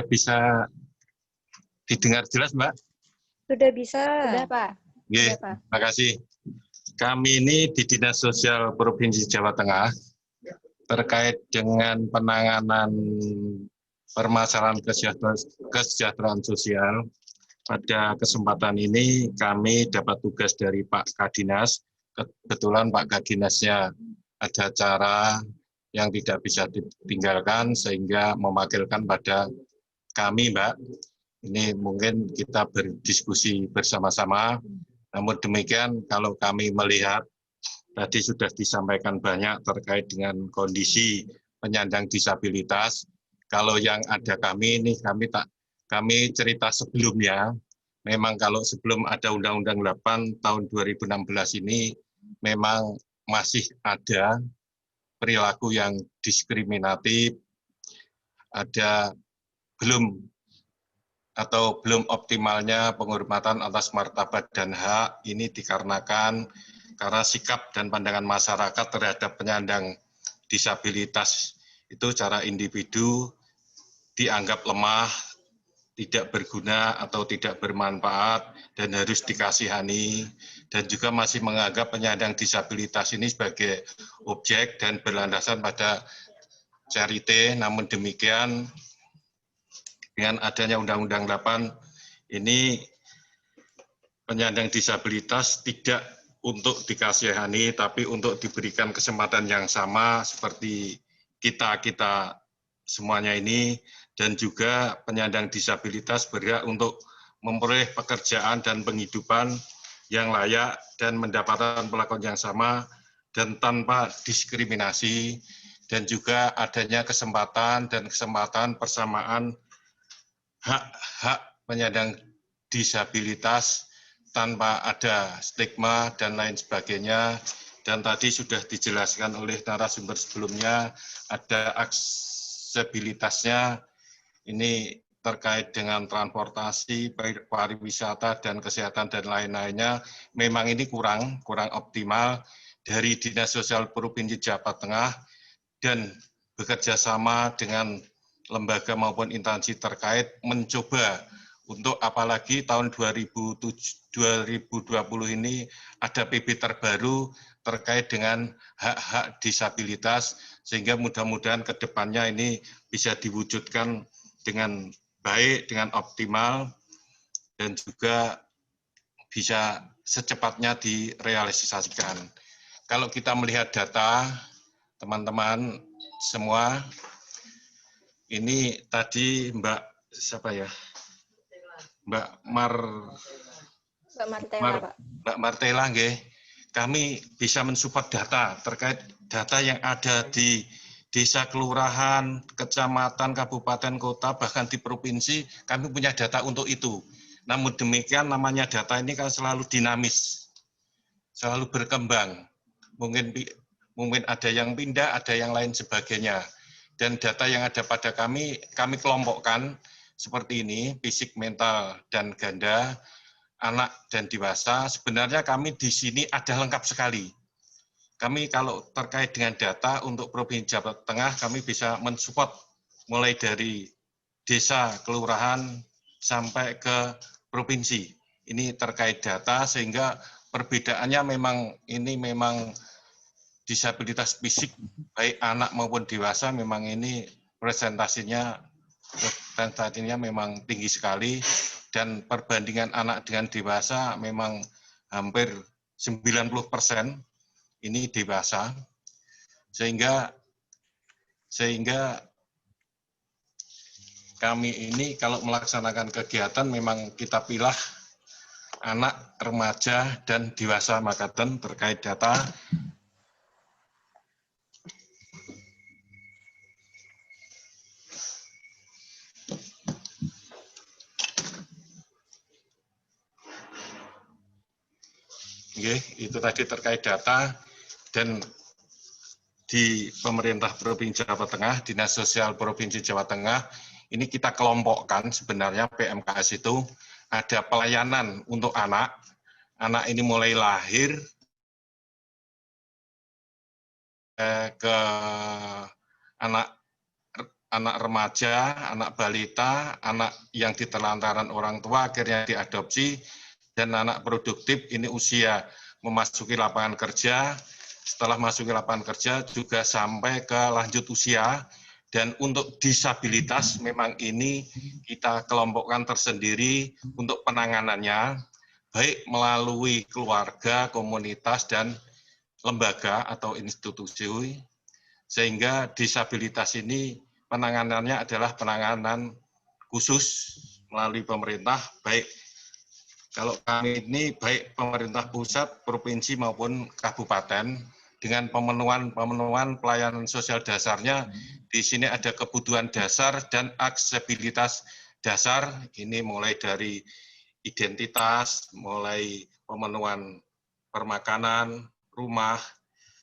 bisa didengar jelas, Mbak?
Sudah bisa.
Sudah, Pak.
Terima kasih. Kami ini di Dinas Sosial Provinsi Jawa Tengah terkait dengan penanganan permasalahan kesejahteraan sosial. Pada kesempatan ini kami dapat tugas dari Pak Kadinas. Kebetulan Pak Kadinasnya ada acara yang tidak bisa ditinggalkan sehingga memanggilkan pada kami, Mbak. Ini mungkin kita berdiskusi bersama-sama. Namun demikian kalau kami melihat tadi sudah disampaikan banyak terkait dengan kondisi penyandang disabilitas. Kalau yang ada kami ini kami cerita sebelumnya. Memang kalau sebelum ada Undang-Undang 8 tahun 2016 ini memang masih ada perilaku yang diskriminatif, ada belum optimalnya penghormatan atas martabat dan hak. Ini dikarenakan karena sikap dan pandangan masyarakat terhadap penyandang disabilitas itu secara individu dianggap lemah, tidak berguna atau tidak bermanfaat dan harus dikasihani, dan juga masih menganggap penyandang disabilitas ini sebagai objek dan berlandasan pada charity. Namun demikian, dengan adanya Undang-Undang 8 ini penyandang disabilitas tidak untuk dikasihani, tapi untuk diberikan kesempatan yang sama seperti kita semuanya ini, dan juga penyandang disabilitas berhak untuk memperoleh pekerjaan dan penghidupan yang layak dan mendapatkan perlakuan yang sama dan tanpa diskriminasi, dan juga adanya kesempatan persamaan hak penyandang disabilitas tanpa ada stigma dan lain sebagainya. Dan tadi sudah dijelaskan oleh narasumber sebelumnya, ada aksesibilitasnya, ini terkait dengan transportasi, pariwisata, dan kesehatan, dan lain-lainnya. Memang ini kurang optimal. Dari Dinas Sosial Provinsi Jawa Tengah dan bekerja sama dengan lembaga maupun instansi terkait mencoba untuk, apalagi tahun 2020 ini ada PB terbaru terkait dengan hak-hak disabilitas, sehingga mudah-mudahan ke depannya ini bisa diwujudkan dengan baik, dengan optimal, dan juga bisa secepatnya direalisasikan. Kalau kita melihat data, teman-teman semua, ini tadi Mbak Martela, kami bisa mensupport data terkait data yang ada di desa, kelurahan, kecamatan, kabupaten, kota, bahkan di provinsi. Kami punya data untuk itu. Namun demikian, namanya data ini kan selalu dinamis, selalu berkembang. Mungkin ada yang pindah, ada yang lain sebagainya. Dan data yang ada pada kami kelompokkan seperti ini: fisik, mental, dan ganda, anak dan dewasa. Sebenarnya kami di sini ada lengkap sekali. Kami kalau terkait dengan data untuk Provinsi Jawa Tengah, kami bisa mensupport mulai dari desa, kelurahan, sampai ke provinsi. Ini terkait data, sehingga perbedaannya memang disabilitas fisik, baik anak maupun dewasa, memang ini presentasinya memang tinggi sekali, dan perbandingan anak dengan dewasa memang hampir 90% ini dewasa, sehingga kami ini kalau melaksanakan kegiatan memang kita pilih anak, remaja, dan dewasa makaten terkait data. Itu tadi terkait data. Dan di pemerintah Provinsi Jawa Tengah, Dinas Sosial Provinsi Jawa Tengah, ini kita kelompokkan sebenarnya PMKS itu ada pelayanan untuk anak. Anak ini mulai lahir ke anak remaja, anak balita, anak yang ditelantaran orang tua akhirnya diadopsi, dan anak produktif ini usia memasuki lapangan kerja. Setelah masuk ke lapangan kerja juga sampai ke lanjut usia. Dan untuk disabilitas memang ini kita kelompokkan tersendiri untuk penanganannya, baik melalui keluarga, komunitas, dan lembaga atau institusi, sehingga disabilitas ini penanganannya adalah penanganan khusus melalui pemerintah, baik kalau kami ini baik pemerintah pusat, provinsi maupun kabupaten, dengan pemenuhan pelayanan sosial dasarnya. Di sini ada kebutuhan dasar dan aksesibilitas dasar. Ini mulai dari identitas, mulai pemenuhan permakanan, rumah,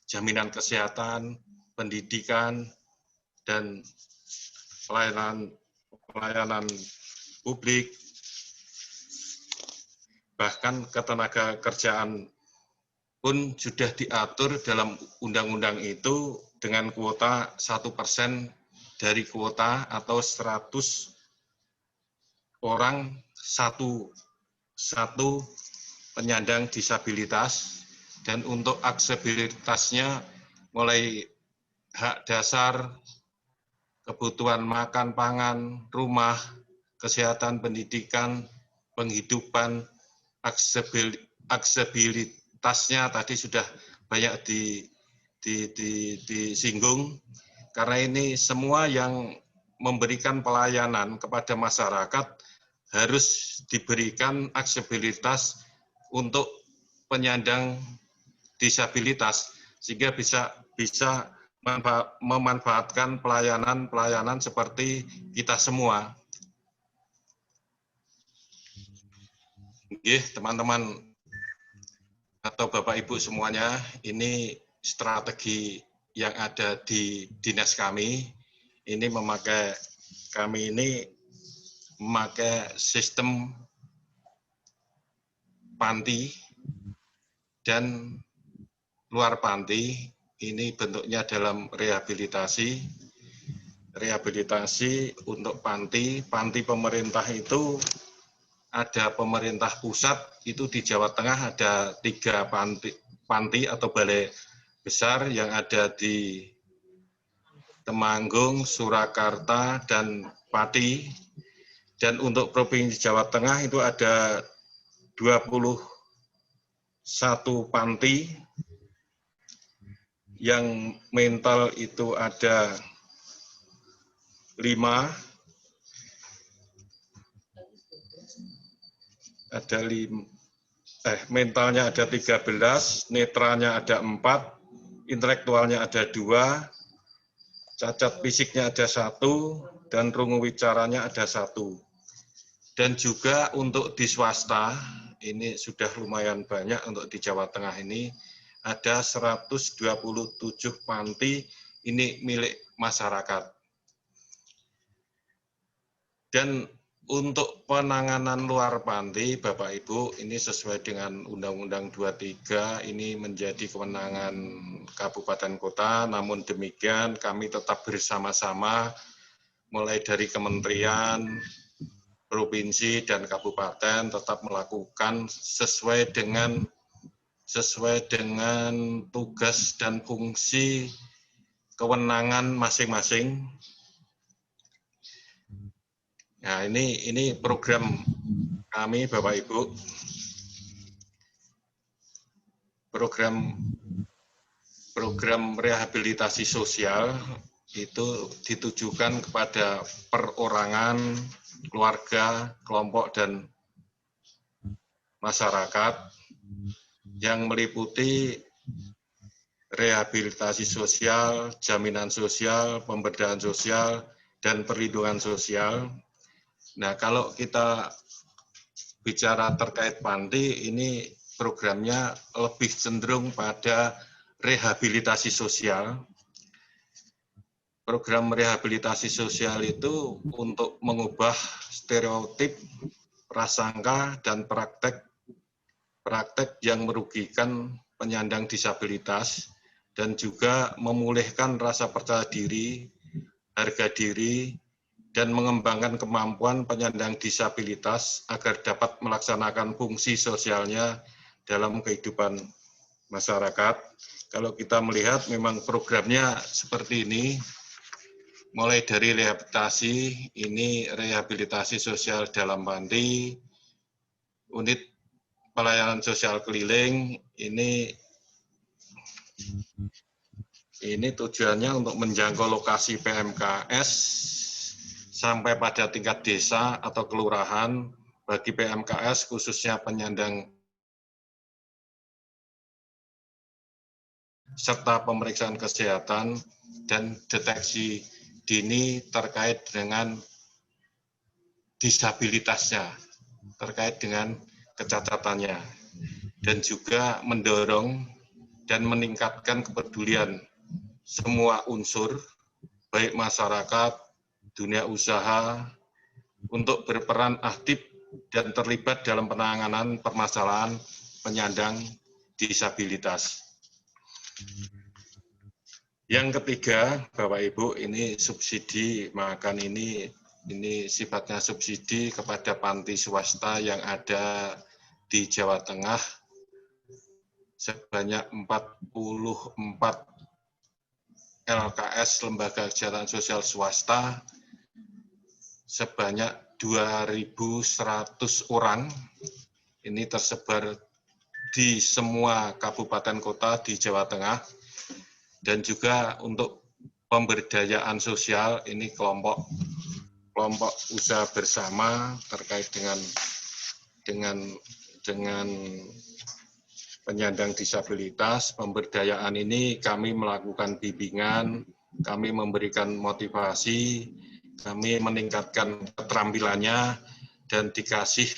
jaminan kesehatan, pendidikan, dan pelayanan publik, bahkan ketenaga kerjaan pun sudah diatur dalam undang-undang itu dengan kuota 1% dari kuota atau 100 orang satu penyandang disabilitas, dan untuk aksesibilitasnya mulai hak dasar, kebutuhan makan, pangan, rumah, kesehatan, pendidikan, penghidupan, aksesibilitasnya tadi sudah banyak disinggung, karena ini semua yang memberikan pelayanan kepada masyarakat harus diberikan aksesibilitas untuk penyandang disabilitas, sehingga bisa memanfaatkan pelayanan seperti kita semua. Teman-teman atau Bapak Ibu semuanya, ini strategi yang ada di dinas kami. Ini memakai sistem panti dan luar panti. Ini bentuknya dalam rehabilitasi untuk panti pemerintah itu ada pemerintah pusat, itu di Jawa Tengah ada 3 panti atau balai besar yang ada di Temanggung, Surakarta, dan Pati. Dan untuk Provinsi Jawa Tengah itu ada 21 panti, yang mental itu ada 5, mentalnya ada 13, netranya ada 4, intelektualnya ada 2, cacat fisiknya ada 1, dan rungu wicaranya ada 1. Dan juga untuk di swasta, ini sudah lumayan banyak untuk di Jawa Tengah ini, ada 127 panti, ini milik masyarakat. Dan untuk penanganan luar panti, Bapak Ibu, ini sesuai dengan Undang-Undang 23, ini menjadi kewenangan kabupaten kota, namun demikian kami tetap bersama-sama, mulai dari kementerian, provinsi, dan kabupaten, tetap melakukan sesuai dengan tugas dan fungsi kewenangan masing-masing. Nah, ini program kami, Bapak Ibu. Program rehabilitasi sosial itu ditujukan kepada perorangan, keluarga, kelompok, dan masyarakat yang meliputi rehabilitasi sosial, jaminan sosial, pemberdayaan sosial, dan perlindungan sosial. Nah, kalau kita bicara terkait panti, ini programnya lebih cenderung pada rehabilitasi sosial. Program rehabilitasi sosial itu untuk mengubah stereotip, prasangka, dan praktek yang merugikan penyandang disabilitas, dan juga memulihkan rasa percaya diri, harga diri, dan mengembangkan kemampuan penyandang disabilitas agar dapat melaksanakan fungsi sosialnya dalam kehidupan masyarakat. Kalau kita melihat memang programnya seperti ini, mulai dari rehabilitasi, ini rehabilitasi sosial dalam panti, unit pelayanan sosial keliling, ini tujuannya untuk menjangkau lokasi PMKS sampai pada tingkat desa atau kelurahan bagi PMKS khususnya penyandang, serta pemeriksaan kesehatan dan deteksi dini terkait dengan disabilitasnya, terkait dengan kecacatannya, dan juga mendorong dan meningkatkan kepedulian semua unsur, baik masyarakat, dunia usaha, untuk berperan aktif dan terlibat dalam penanganan permasalahan penyandang disabilitas. Yang ketiga, Bapak Ibu, ini subsidi makan ini sifatnya subsidi kepada panti swasta yang ada di Jawa Tengah sebanyak 44 LKS Lembaga Kesejahteraan Sosial Swasta sebanyak 2.100 orang. Ini tersebar di semua kabupaten kota di Jawa Tengah. Dan juga untuk pemberdayaan sosial, ini kelompok usaha bersama terkait dengan penyandang disabilitas. Pemberdayaan ini kami melakukan bimbingan, kami memberikan motivasi, kami meningkatkan keterampilannya, dan dikasih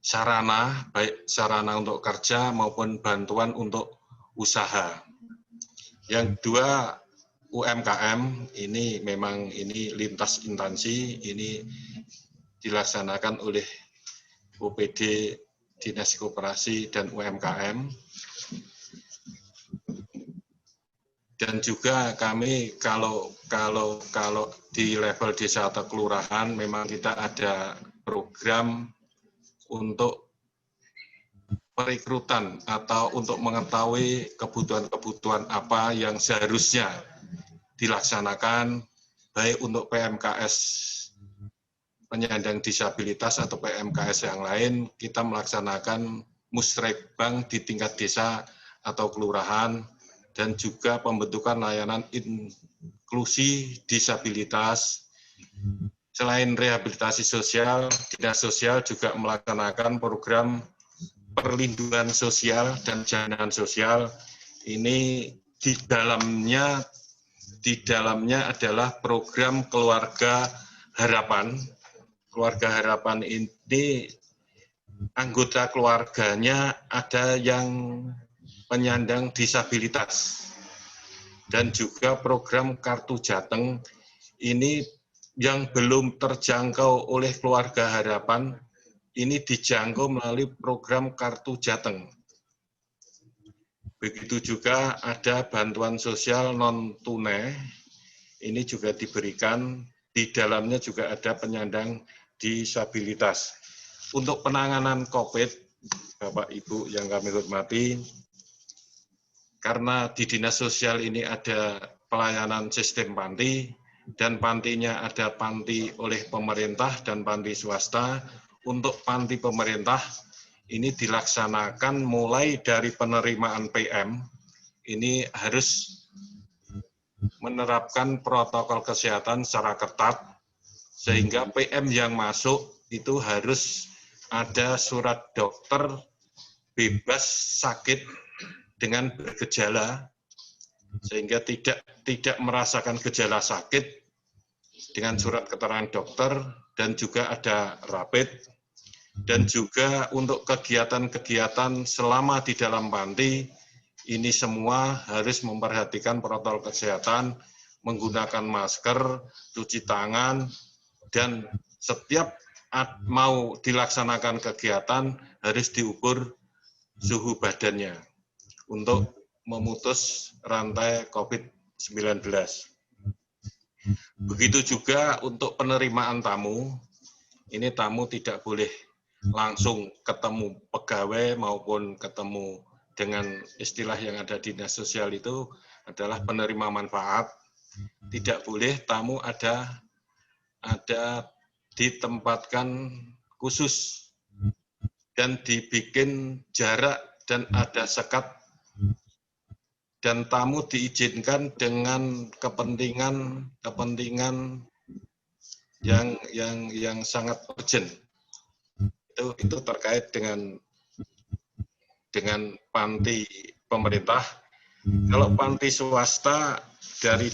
sarana, baik sarana untuk kerja maupun bantuan untuk usaha. Yang dua, UMKM, ini memang ini lintas instansi, ini dilaksanakan oleh UPD Dinas Koperasi dan UMKM. Dan juga kami kalau di level desa atau kelurahan memang kita ada program untuk perekrutan atau untuk mengetahui kebutuhan-kebutuhan apa yang seharusnya dilaksanakan baik untuk PMKS penyandang disabilitas atau PMKS yang lain. Kita melaksanakan musrekbang di tingkat desa atau kelurahan dan juga pembentukan layanan inklusi disabilitas. Selain rehabilitasi sosial, Dinas Sosial juga melaksanakan program perlindungan sosial dan jaminan sosial. Ini di dalamnya adalah program Keluarga Harapan. Keluarga Harapan ini anggota keluarganya ada yang penyandang disabilitas. Dan juga program Kartu Jateng ini yang belum terjangkau oleh Keluarga Harapan, ini dijangkau melalui program Kartu Jateng. Begitu juga ada bantuan sosial non-tunai, ini juga diberikan, di dalamnya juga ada penyandang disabilitas. Untuk penanganan COVID, Bapak Ibu yang kami hormati, karena di Dinas Sosial ini ada pelayanan sistem panti, dan pantinya ada panti oleh pemerintah dan panti swasta. Untuk panti pemerintah ini dilaksanakan mulai dari penerimaan PM, ini harus menerapkan protokol kesehatan secara ketat, sehingga PM yang masuk itu harus ada surat dokter bebas sakit dengan bergejala, sehingga tidak merasakan gejala sakit dengan surat keterangan dokter, dan juga ada rapid. Dan juga untuk kegiatan-kegiatan selama di dalam panti, ini semua harus memperhatikan protokol kesehatan, menggunakan masker, cuci tangan, dan setiap mau dilaksanakan kegiatan harus diukur suhu badannya untuk memutus rantai COVID-19. Begitu juga untuk penerimaan tamu, ini tamu tidak boleh langsung ketemu pegawai maupun ketemu dengan istilah yang ada di Dinas Sosial itu adalah penerima manfaat. Tidak boleh tamu ada ditempatkan khusus dan dibikin jarak dan ada sekat, dan tamu diizinkan dengan kepentingan yang sangat urgent. Itu terkait dengan panti pemerintah. Kalau panti swasta dari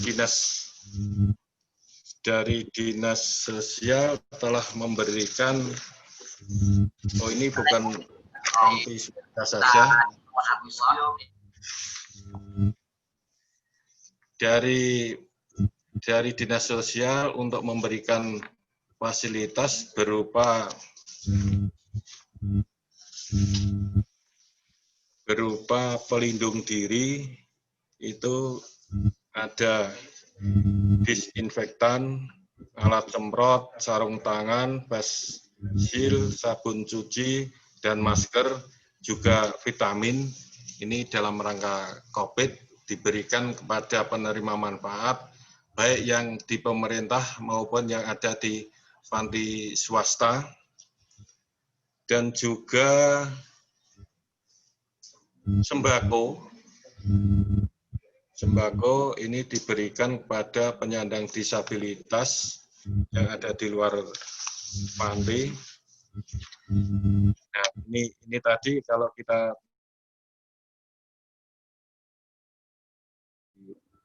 Dinas Sosial telah memberikan, ini bukan panti swasta saja. dari Dinas Sosial untuk memberikan fasilitas berupa pelindung diri, itu ada disinfektan, alat semprot, sarung tangan, face shield, sabun cuci, dan masker, juga vitamin. Ini dalam rangka COVID diberikan kepada penerima manfaat, baik yang di pemerintah maupun yang ada di panti swasta. Dan juga sembako. Sembako ini diberikan kepada penyandang disabilitas yang ada di luar panti. Nah, ini tadi kalau kita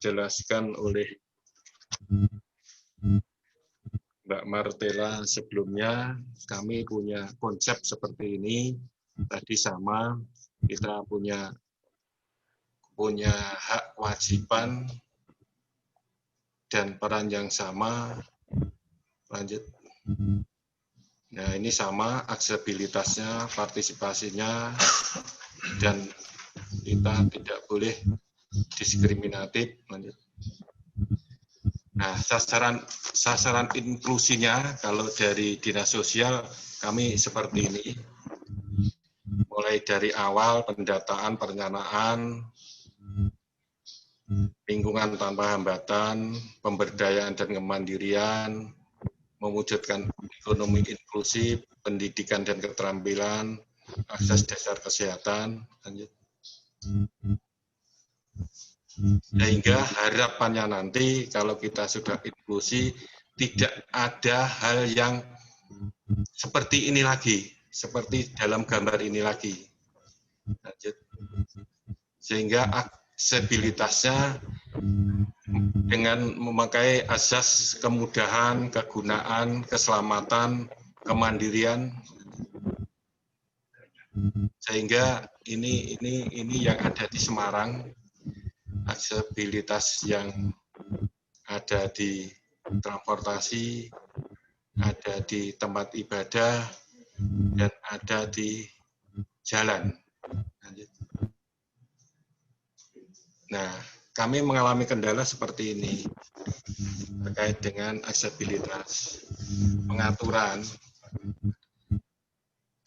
jelaskan oleh Mbak Martela sebelumnya, kami punya konsep seperti ini. Tadi sama, kita punya hak kewajiban dan peran yang sama. Lanjut. Nah, ini sama aksesibilitasnya, partisipasinya, dan kita tidak boleh diskriminatif. Lanjut. Nah, sasaran inklusinya kalau dari Dinas Sosial kami seperti ini. Mulai dari awal pendataan, perencanaan, lingkungan tanpa hambatan, pemberdayaan dan kemandirian, mewujudkan ekonomi inklusif, pendidikan dan keterampilan, akses dasar kesehatan, lanjut. Sehingga harapannya nanti kalau kita sudah inklusi, tidak ada hal yang seperti ini lagi, seperti dalam gambar ini lagi. Lanjut. Sehingga aksesibilitasnya dengan memakai asas kemudahan, kegunaan, keselamatan, kemandirian, sehingga ini yang ada di Semarang, aksesibilitas yang ada di transportasi, ada di tempat ibadah, dan ada di jalan. Nah, kami mengalami kendala seperti ini terkait dengan aksesibilitas, pengaturan,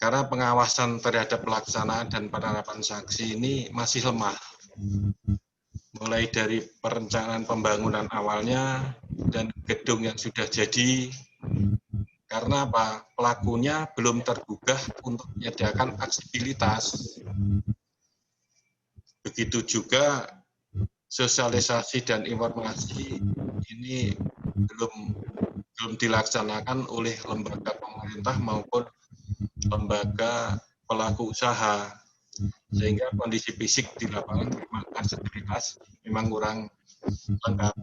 karena pengawasan terhadap pelaksanaan dan penerapan sanksi ini masih lemah. Mulai dari perencanaan pembangunan awalnya dan gedung yang sudah jadi, karena apa? Pelakunya belum tergugah untuk menyediakan aksesibilitas. Begitu juga sosialisasi dan informasi ini belum dilaksanakan oleh lembaga pemerintah maupun lembaga pelaku usaha, sehingga kondisi fisik di lapangan memang aksesibilitas memang kurang lengkap.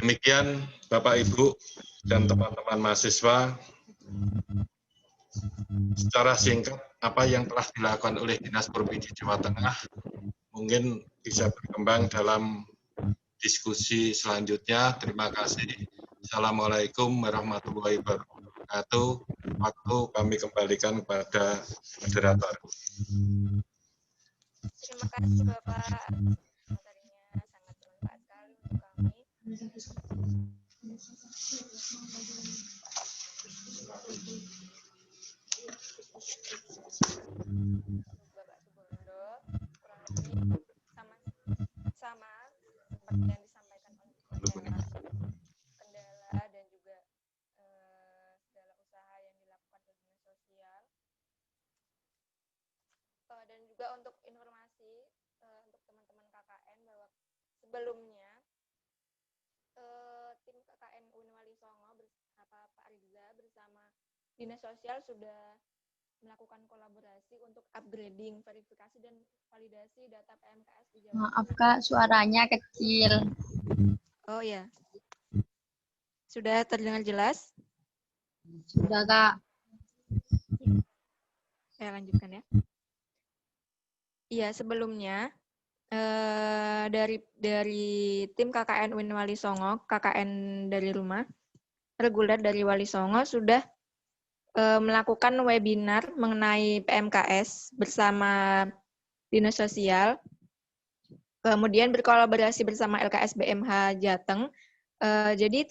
Demikian Bapak Ibu dan teman-teman mahasiswa, secara singkat apa yang telah dilakukan oleh Dinas Provinsi Jawa Tengah mungkin bisa berkembang dalam diskusi selanjutnya. Terima kasih. Assalamualaikum warahmatullahi wabarakatuh. Waktu kami kembalikan kepada moderator.
Terima kasih Bapak. Materinya sangat bermanfaat sekali untuk kami. Bapak Subondo, kurang lebih sama seperti yang disampaikan oleh kendala dan juga segala usaha yang dilakukan oleh Dinas Sosial. Dan juga untuk informasi untuk teman-teman KKN bahwa sebelumnya tim KKN Unwali Songo Pak Riza bersama Dinas Sosial sudah melakukan kolaborasi untuk upgrading, verifikasi dan validasi data PMKS di Jawa Tengah.
Maaf Kak, suaranya kecil.
Oh ya. Sudah terdengar jelas?
Sudah Kak.
Saya lanjutkan ya. Iya, sebelumnya dari tim KKN UIN Wali Songo, KKN dari rumah, reguler dari Wali Songo sudah melakukan webinar mengenai PMKS bersama Dinas Sosial, kemudian berkolaborasi bersama LKS BMH Jateng. Jadi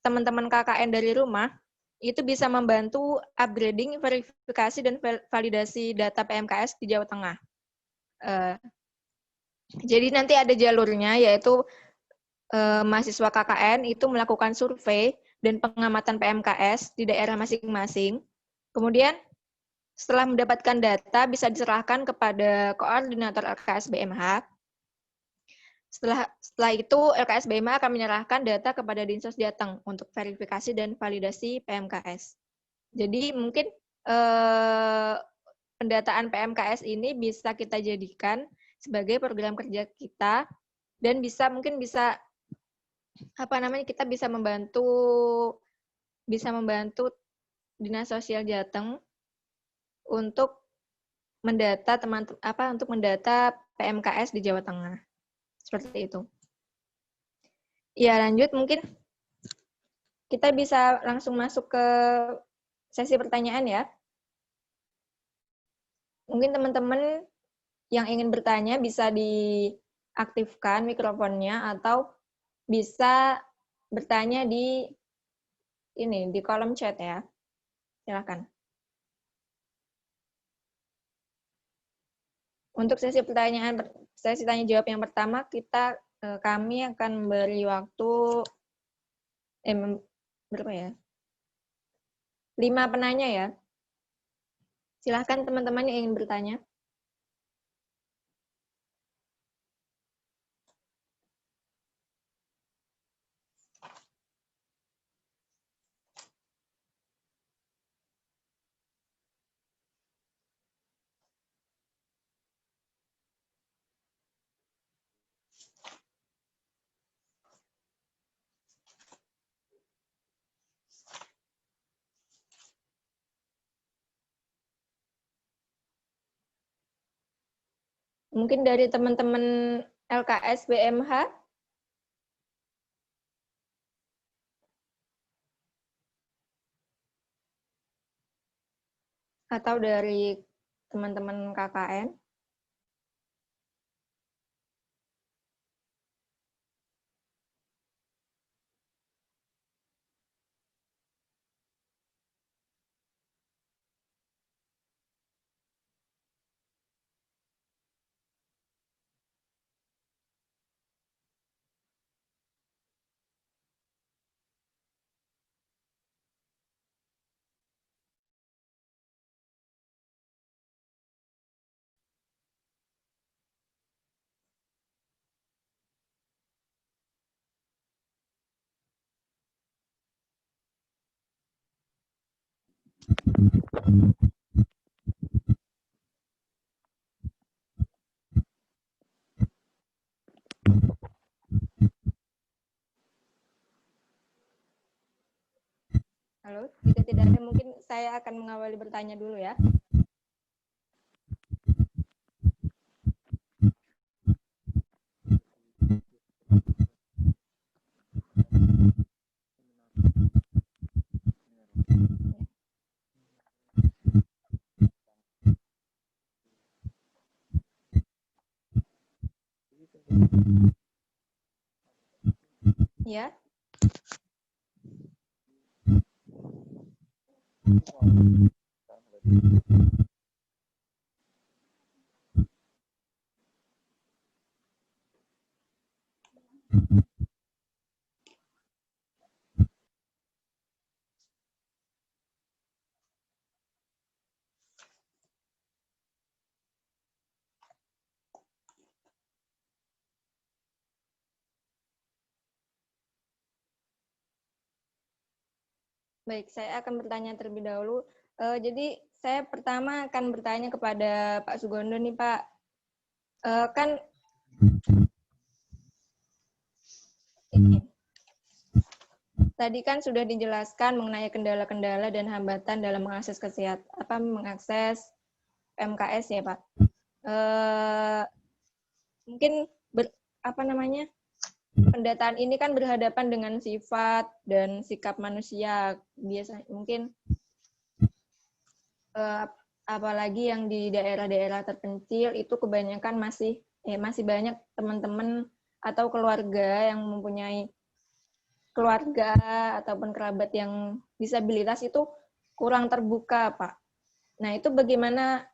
teman-teman KKN dari rumah itu bisa membantu upgrading, verifikasi, dan validasi data PMKS di Jawa Tengah. Jadi nanti ada jalurnya, yaitu mahasiswa KKN itu melakukan survei dan pengamatan PMKS di daerah masing-masing. Kemudian setelah mendapatkan data bisa diserahkan kepada koordinator LKS BMH. Setelah itu LKS BMH akan menyerahkan data kepada Dinsos Jateng untuk verifikasi dan validasi PMKS. Jadi mungkin pendataan PMKS ini bisa kita jadikan sebagai program kerja kita, dan mungkin bisa kita bisa membantu Dinas Sosial Jateng untuk mendata mendata PMKS di Jawa Tengah. Seperti itu. Ya, lanjut mungkin kita bisa langsung masuk ke sesi pertanyaan ya. Mungkin teman-teman yang ingin bertanya bisa diaktifkan mikrofonnya atau bisa bertanya di kolom chat ya. Silakan. Untuk sesi tanya jawab yang pertama, kami akan memberi waktu 5 penanya ya. Silahkan teman-teman yang ingin bertanya. Mungkin dari teman-teman LKS BMH? Atau dari teman-teman KKN? Halo, jika tidak ada mungkin saya akan mengawali bertanya dulu ya. Ya. Baik, saya akan bertanya terlebih dahulu. Jadi saya pertama akan bertanya kepada Pak Sugondo nih Pak. Kan tadi kan sudah dijelaskan mengenai kendala-kendala dan hambatan dalam mengakses mengakses PMKS ya Pak. mungkin pendataan ini kan berhadapan dengan sifat dan sikap manusia. Biasanya mungkin apalagi yang di daerah-daerah terpencil itu kebanyakan masih banyak teman-teman atau keluarga yang mempunyai keluarga ataupun kerabat yang disabilitas itu kurang terbuka, Pak. Nah, itu bagaimana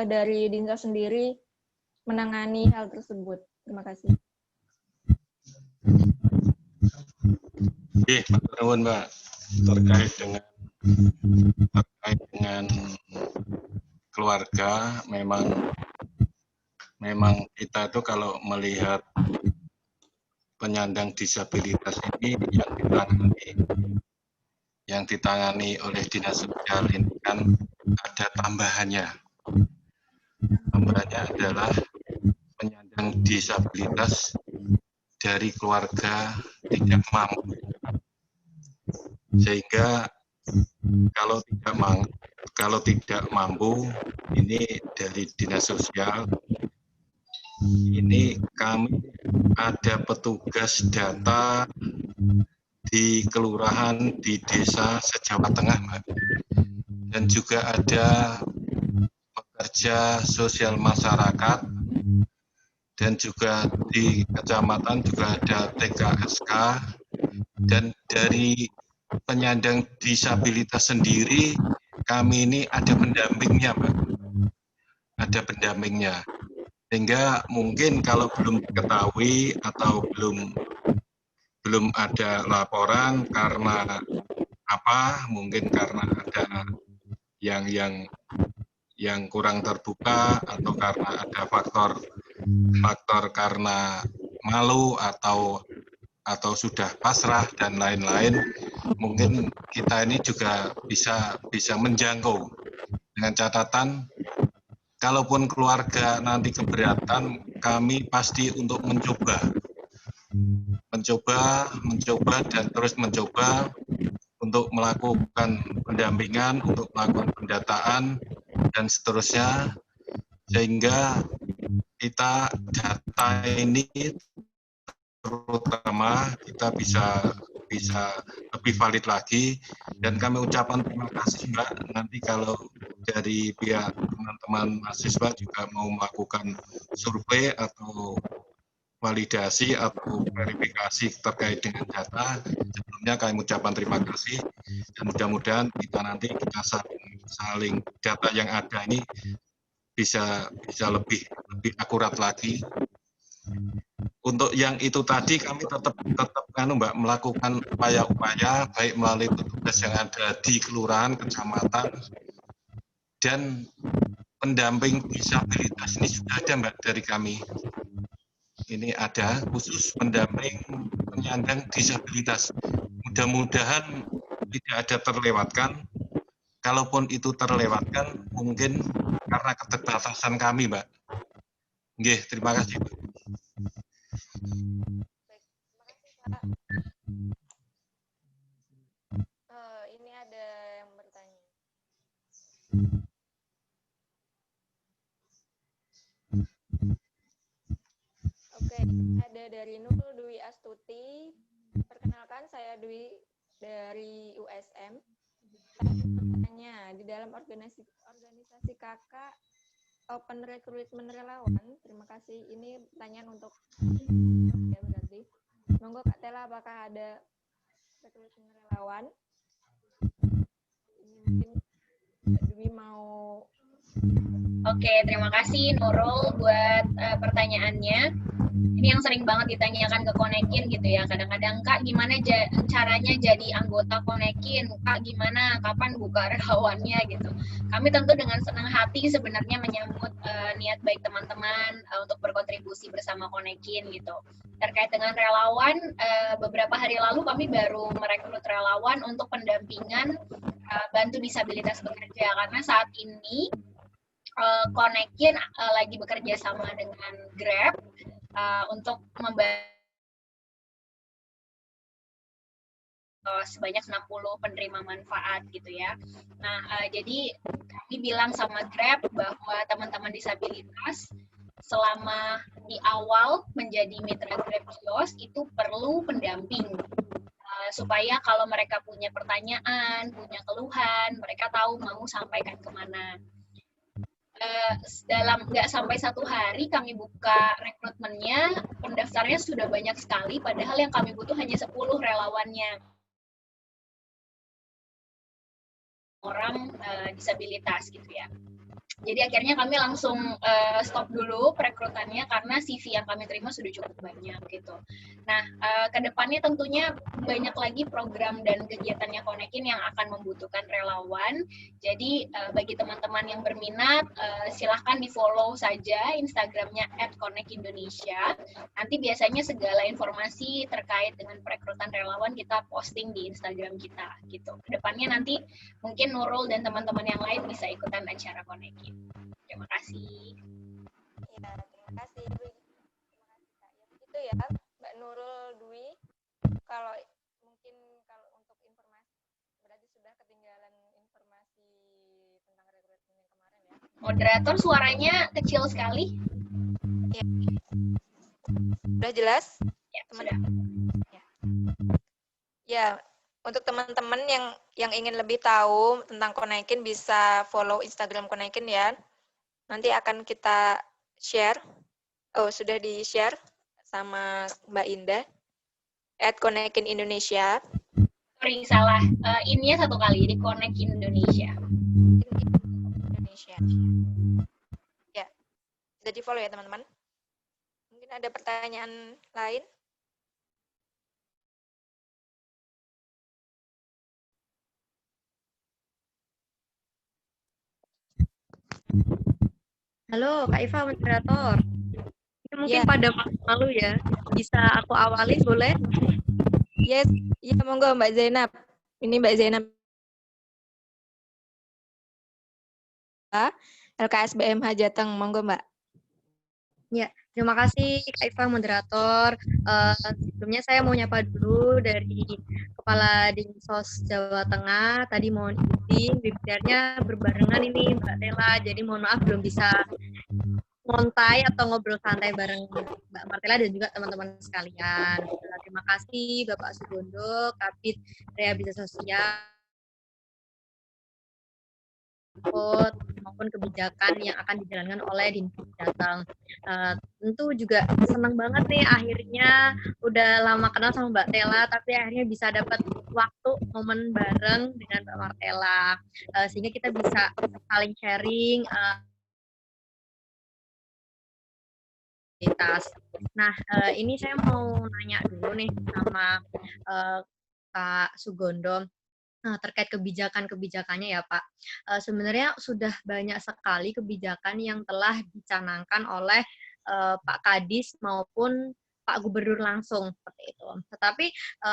dari Dinsos sendiri menangani hal tersebut? Terima kasih.
Oke, Pak Nuwun, Mbak. Terkait dengan keluarga, memang kita itu kalau melihat penyandang disabilitas ini yang ditangani oleh dinas sosial ini kan ada tambahannya. Tambahannya adalah penyandang disabilitas dari keluarga tidak mampu. Sehingga kalau tidak mampu, ini dari dinas sosial, ini kami ada petugas data di kelurahan, di desa se-Jawa Tengah, Mbak. Dan juga ada pekerja sosial masyarakat, dan juga di kecamatan juga ada TKSK, dan dari penyandang disabilitas sendiri, kami ini ada pendampingnya, Mbak. Ada pendampingnya. Sehingga mungkin kalau belum diketahui atau belum ada laporan karena apa, mungkin karena ada yang kurang terbuka atau karena ada faktor karena malu atau sudah pasrah dan lain-lain, mungkin kita ini juga bisa menjangkau dengan catatan kalaupun keluarga nanti keberatan, kami pasti untuk mencoba dan terus mencoba untuk melakukan pendampingan, untuk melakukan pendataan dan seterusnya, sehingga kita data ini terutama kita bisa lebih valid lagi. Dan kami ucapkan terima kasih, Mbak. Nanti kalau dari pihak teman-teman mahasiswa juga mau melakukan survei atau validasi atau verifikasi terkait dengan data, sebelumnya kami ucapkan terima kasih, dan mudah-mudahan kita saling data yang ada ini bisa lebih akurat lagi. Untuk yang itu tadi kami tetap Mbak, melakukan upaya-upaya baik melalui petugas yang ada di kelurahan, kecamatan, dan pendamping disabilitas ini sudah ada, Mbak, dari kami. Ini ada khusus pendamping penyandang disabilitas. Mudah-mudahan tidak ada terlewatkan. Kalaupun itu terlewatkan, mungkin karena keterbatasan kami, Mbak. Nggih, terima kasih, Mbak.
Ini ada yang bertanya. Oke, ada dari Nurul Dwi Astuti. Perkenalkan, saya Dwi dari USM. Tanya, di dalam organisasi kakak Open Recruitment Relawan, terima kasih. Ini pertanyaan untuk ya berarti. Monggo Kak Tela, apakah ada rekrutmen relawan? Ini mungkin Dwi mau.
Oke, terima kasih Nurul buat pertanyaannya. Ini yang sering banget ditanyakan ke Konekin gitu ya. Kadang-kadang, Kak, gimana caranya jadi anggota Konekin? Kak, gimana? Kapan buka relawannya gitu? Kami tentu dengan senang hati sebenarnya menyambut niat baik teman-teman untuk berkontribusi bersama Konekin gitu. Terkait dengan relawan, beberapa hari lalu kami baru merekrut relawan untuk pendampingan bantu disabilitas bekerja. Karena saat ini Konekin lagi bekerja sama dengan Grab untuk membantu sebanyak 60 penerima manfaat gitu ya. Nah, jadi kami bilang sama Grab bahwa teman-teman disabilitas selama di awal menjadi mitra Grab Kios itu perlu pendamping supaya kalau mereka punya pertanyaan, punya keluhan, mereka tahu mau sampaikan kemana. Dalam nggak sampai 1 hari kami buka rekrutmennya, pendaftarnya sudah banyak sekali, padahal yang kami butuh hanya 10 relawannya. Orang disabilitas gitu ya. Jadi akhirnya kami langsung stop dulu perekrutannya karena CV yang kami terima sudah cukup banyak gitu. Nah, kedepannya tentunya banyak lagi program dan kegiatannya Konekin yang akan membutuhkan relawan. Jadi bagi teman-teman yang berminat, silahkan di-follow saja Instagramnya @konekindonesia. Nanti biasanya segala informasi terkait dengan perekrutan relawan kita posting di Instagram kita gitu. Kedepannya nanti mungkin Nurul dan teman-teman yang lain bisa ikutan acara Konekin. Terima kasih.
Ya, terima kasih. Terima kasih Kak. Ya, begitu ya, Mbak Nurul Dwi. Kalau mungkin kalau untuk informasi, berarti sudah ketinggalan informasi tentang rekrutmen yang kemarin ya.
Moderator suaranya kecil sekali.
Ya. Sudah jelas?
Ya,
Teman-teman?
sudah.
Ya. Ya, untuk teman-teman yang ingin lebih tahu tentang Konekin bisa follow Instagram Konekin ya. Nanti akan kita share. Oh, sudah di-share sama Mbak Indah. @konekinindonesia.
Sorry, salah. Ininya 1 kali, di Connect Indonesia.
Indonesia. Ya, sudah di-follow ya teman-teman. Mungkin ada pertanyaan lain?
Halo, Kak Iva, moderator. Ini mungkin
Ya.
pada malu ya. Bisa aku awalin, boleh?
Yes, ya monggo Mbak Zainab. Ini Mbak Zainab. LKSBMH Jateng, monggo Mbak.
Ya, terima kasih Kak Iva, moderator. Sebelumnya saya mau nyapa dulu dari Kepala Dinsos Jawa Tengah. Tadi mohon izin, webinarnya berbarengan ini Mbak Tela. Jadi mohon maaf belum bisa ngontai atau ngobrol santai bareng Mbak Martela dan juga teman-teman sekalian. Terima kasih Bapak Sugondo, Kabid Rehabilitasi Sosial, maupun kebijakan yang akan dijalankan oleh Dinkes Jateng. Tentu juga senang banget nih akhirnya udah lama kenal sama Mbak Tela, tapi akhirnya bisa dapat waktu momen bareng dengan Mbak Martela, sehingga kita bisa saling sharing. Nah, ini saya mau nanya dulu nih sama Kak Sugondo. Terkait kebijakan-kebijakannya ya Pak. Sebenarnya sudah banyak sekali kebijakan yang telah dicanangkan oleh Pak Kadis maupun Pak Gubernur langsung seperti itu. Tetapi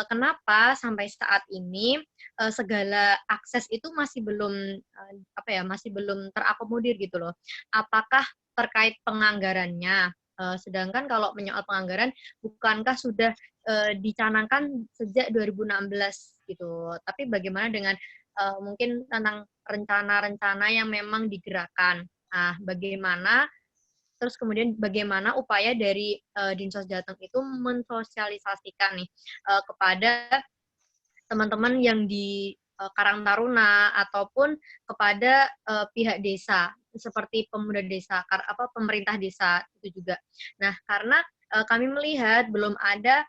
kenapa sampai saat ini segala akses itu masih belum masih belum terakomodir gitu loh. Apakah terkait penganggarannya? Sedangkan kalau menyoal penganggaran, bukankah sudah dicanangkan sejak 2016 gitu. Tapi bagaimana dengan mungkin tentang rencana-rencana yang memang digerakkan. Nah, terus kemudian bagaimana upaya dari Dinsos Jateng itu mensosialisasikan nih kepada teman-teman yang di Karang Taruna ataupun kepada pihak desa seperti pemuda desa, pemerintah desa itu juga. Nah, karena kami melihat belum ada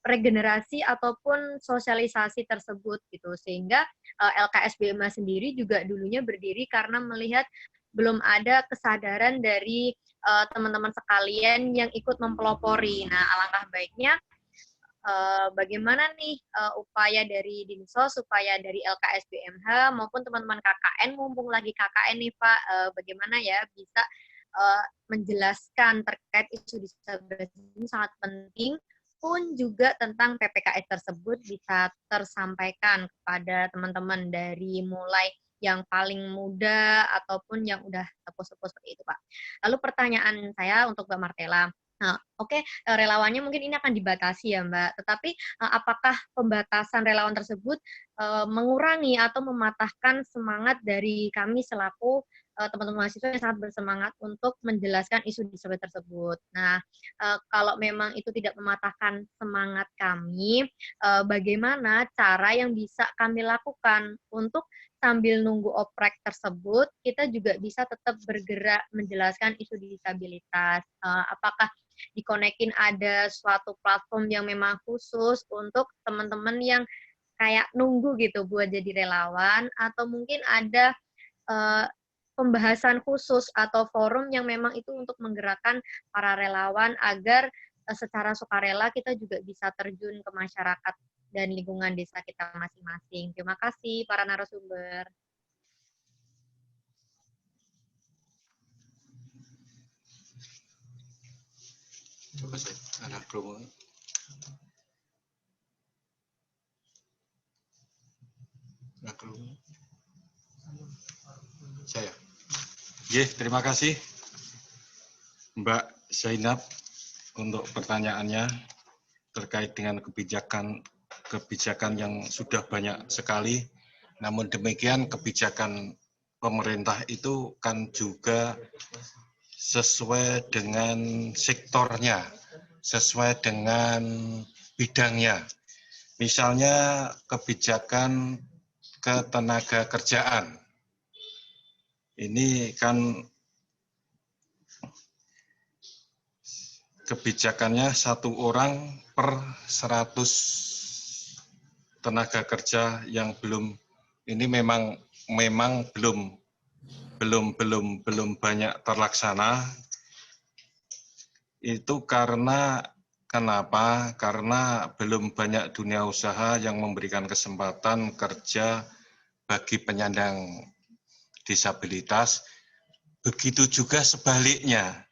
regenerasi ataupun sosialisasi tersebut gitu, sehingga LKSBMA sendiri juga dulunya berdiri karena melihat belum ada kesadaran dari teman-teman sekalian yang ikut mempelopori. Nah, alangkah baiknya bagaimana nih upaya dari Dinsos, upaya dari LKSBMH maupun teman-teman KKN, mumpung lagi KKN nih Pak, bagaimana ya bisa menjelaskan terkait isu disabilitas ini sangat penting, pun juga tentang PPKS tersebut bisa tersampaikan kepada teman-teman dari mulai yang paling muda ataupun yang udah sepuh-sepuh seperti itu Pak. Lalu pertanyaan saya untuk Mbak Martela, Nah, oke, relawannya mungkin ini akan dibatasi ya, Mbak. Tetapi apakah pembatasan relawan tersebut mengurangi atau mematahkan semangat dari kami selaku teman-teman mahasiswa yang sangat bersemangat untuk menjelaskan isu disabilitas tersebut. Nah, kalau memang itu tidak mematahkan semangat kami, bagaimana cara yang bisa kami lakukan untuk sambil nunggu oprek tersebut, kita juga bisa tetap bergerak menjelaskan isu disabilitas. Apakah dikonekin ada suatu platform yang memang khusus untuk teman-teman yang kayak nunggu gitu buat jadi relawan, atau mungkin ada pembahasan khusus atau forum yang memang itu untuk menggerakkan para relawan agar secara sukarela kita juga bisa terjun ke masyarakat dan lingkungan desa kita masing-masing. Terima kasih para narasumber.
Coba saya ada promo. Saya. Terima kasih Mbak Zainab untuk pertanyaannya terkait dengan kebijakan yang sudah banyak sekali. Namun demikian kebijakan pemerintah itu kan juga sesuai dengan sektornya, sesuai dengan bidangnya. Misalnya kebijakan ketenaga kerjaan. Ini kan kebijakannya 1 orang per 100 tenaga kerja yang belum, ini memang belum banyak terlaksana. Itu karena kenapa? Karena belum banyak dunia usaha yang memberikan kesempatan kerja bagi penyandang disabilitas. Begitu juga sebaliknya.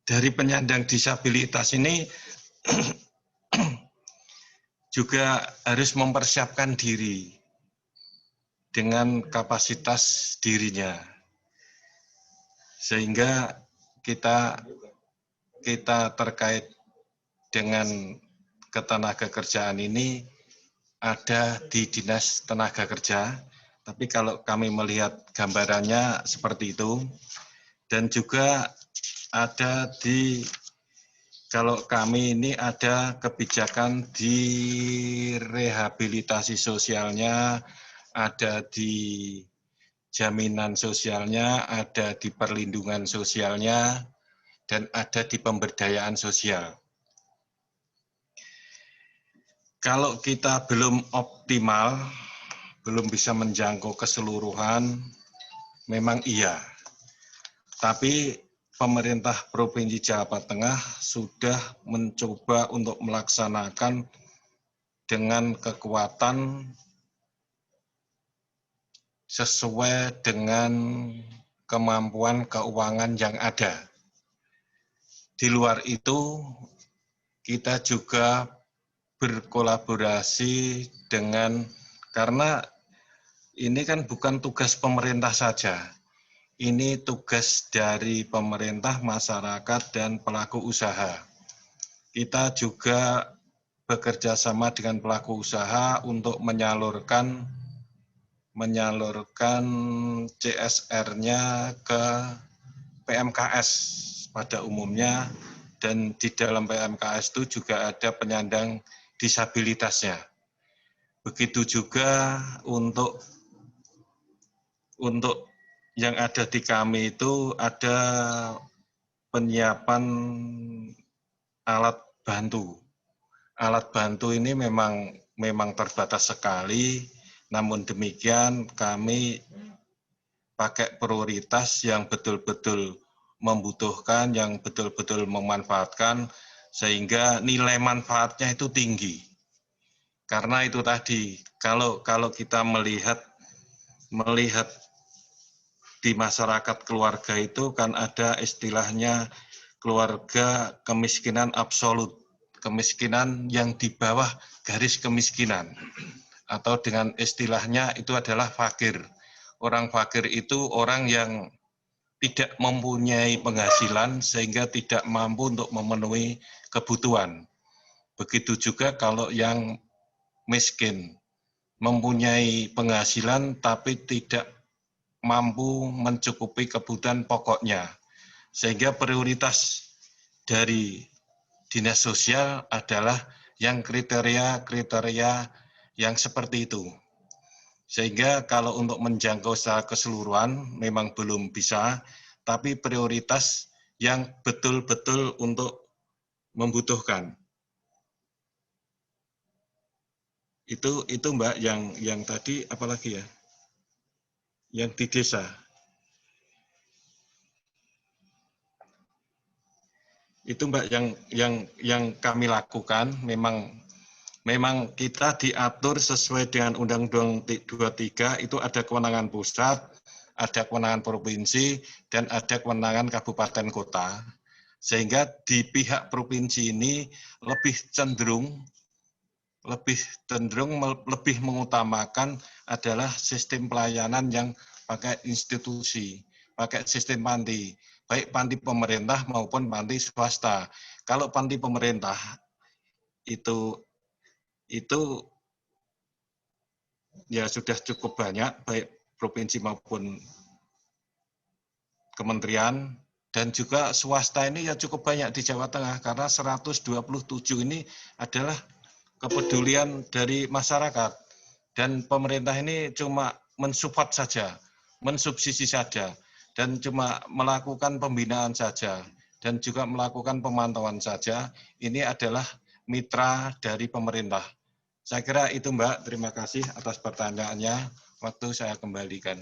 Dari penyandang disabilitas ini juga harus mempersiapkan diri dengan kapasitas dirinya. Sehingga kita terkait dengan ketenaga kerjaan ini ada di Dinas Tenaga Kerja, tapi kalau kami melihat gambarannya seperti itu, dan juga ada kalau kami ini ada kebijakan di rehabilitasi sosialnya, ada di jaminan sosialnya, ada di perlindungan sosialnya, dan ada di pemberdayaan sosial. Kalau kita belum optimal, belum bisa menjangkau keseluruhan, memang iya. Tapi pemerintah Provinsi Jawa Tengah sudah mencoba untuk melaksanakan dengan kekuatan sesuai dengan kemampuan keuangan yang ada. Di luar itu, kita juga berkolaborasi dengan, karena ini kan bukan tugas pemerintah saja, ini tugas dari pemerintah, masyarakat, dan pelaku usaha. Kita juga bekerja sama dengan pelaku usaha untuk menyalurkan CSR-nya ke PMKS pada umumnya, dan di dalam PMKS itu juga ada penyandang disabilitasnya. Begitu juga untuk yang ada di kami itu ada penyiapan alat bantu. Alat bantu ini memang terbatas sekali, namun demikian kami pakai prioritas yang betul-betul membutuhkan, yang betul-betul memanfaatkan, sehingga nilai manfaatnya itu tinggi. Karena itu tadi, kalau kita melihat di masyarakat keluarga itu kan ada istilahnya keluarga kemiskinan absolut, kemiskinan yang di bawah garis kemiskinan, atau dengan istilahnya itu adalah fakir. Orang fakir itu orang yang tidak mempunyai penghasilan sehingga tidak mampu untuk memenuhi kebutuhan. Begitu juga kalau yang miskin, mempunyai penghasilan tapi tidak mampu mencukupi kebutuhan pokoknya. Sehingga prioritas dari dinas sosial adalah yang kriteria-kriteria yang seperti itu. Sehingga kalau untuk menjangkau secara keseluruhan memang belum bisa, tapi prioritas yang betul-betul untuk membutuhkan. Itu Mbak yang tadi apalagi ya? Yang di desa. Itu Mbak yang kami lakukan memang kita diatur sesuai dengan Undang-Undang 23 itu ada kewenangan pusat, ada kewenangan provinsi, dan ada kewenangan kabupaten kota. Sehingga di pihak provinsi ini lebih cenderung lebih mengutamakan adalah sistem pelayanan yang pakai institusi, pakai sistem panti, baik panti pemerintah maupun panti swasta. Kalau panti pemerintah itu ya sudah cukup banyak, baik provinsi maupun kementerian, dan juga swasta ini ya cukup banyak di Jawa Tengah, karena 127 ini adalah kepedulian dari masyarakat, dan pemerintah ini cuma mensupport saja, mensubsidi saja, dan cuma melakukan pembinaan saja, dan juga melakukan pemantauan saja. Ini adalah mitra dari pemerintah. Saya kira itu Mbak, terima kasih atas pertanyaannya. Waktu saya kembalikan.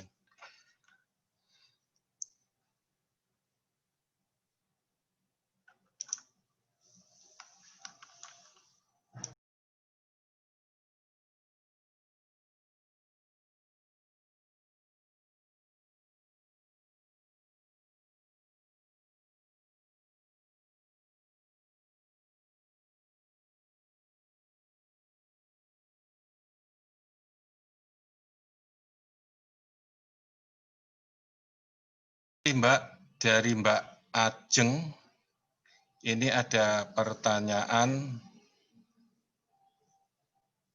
Mbak, dari Mbak Ajeng, ini ada pertanyaan.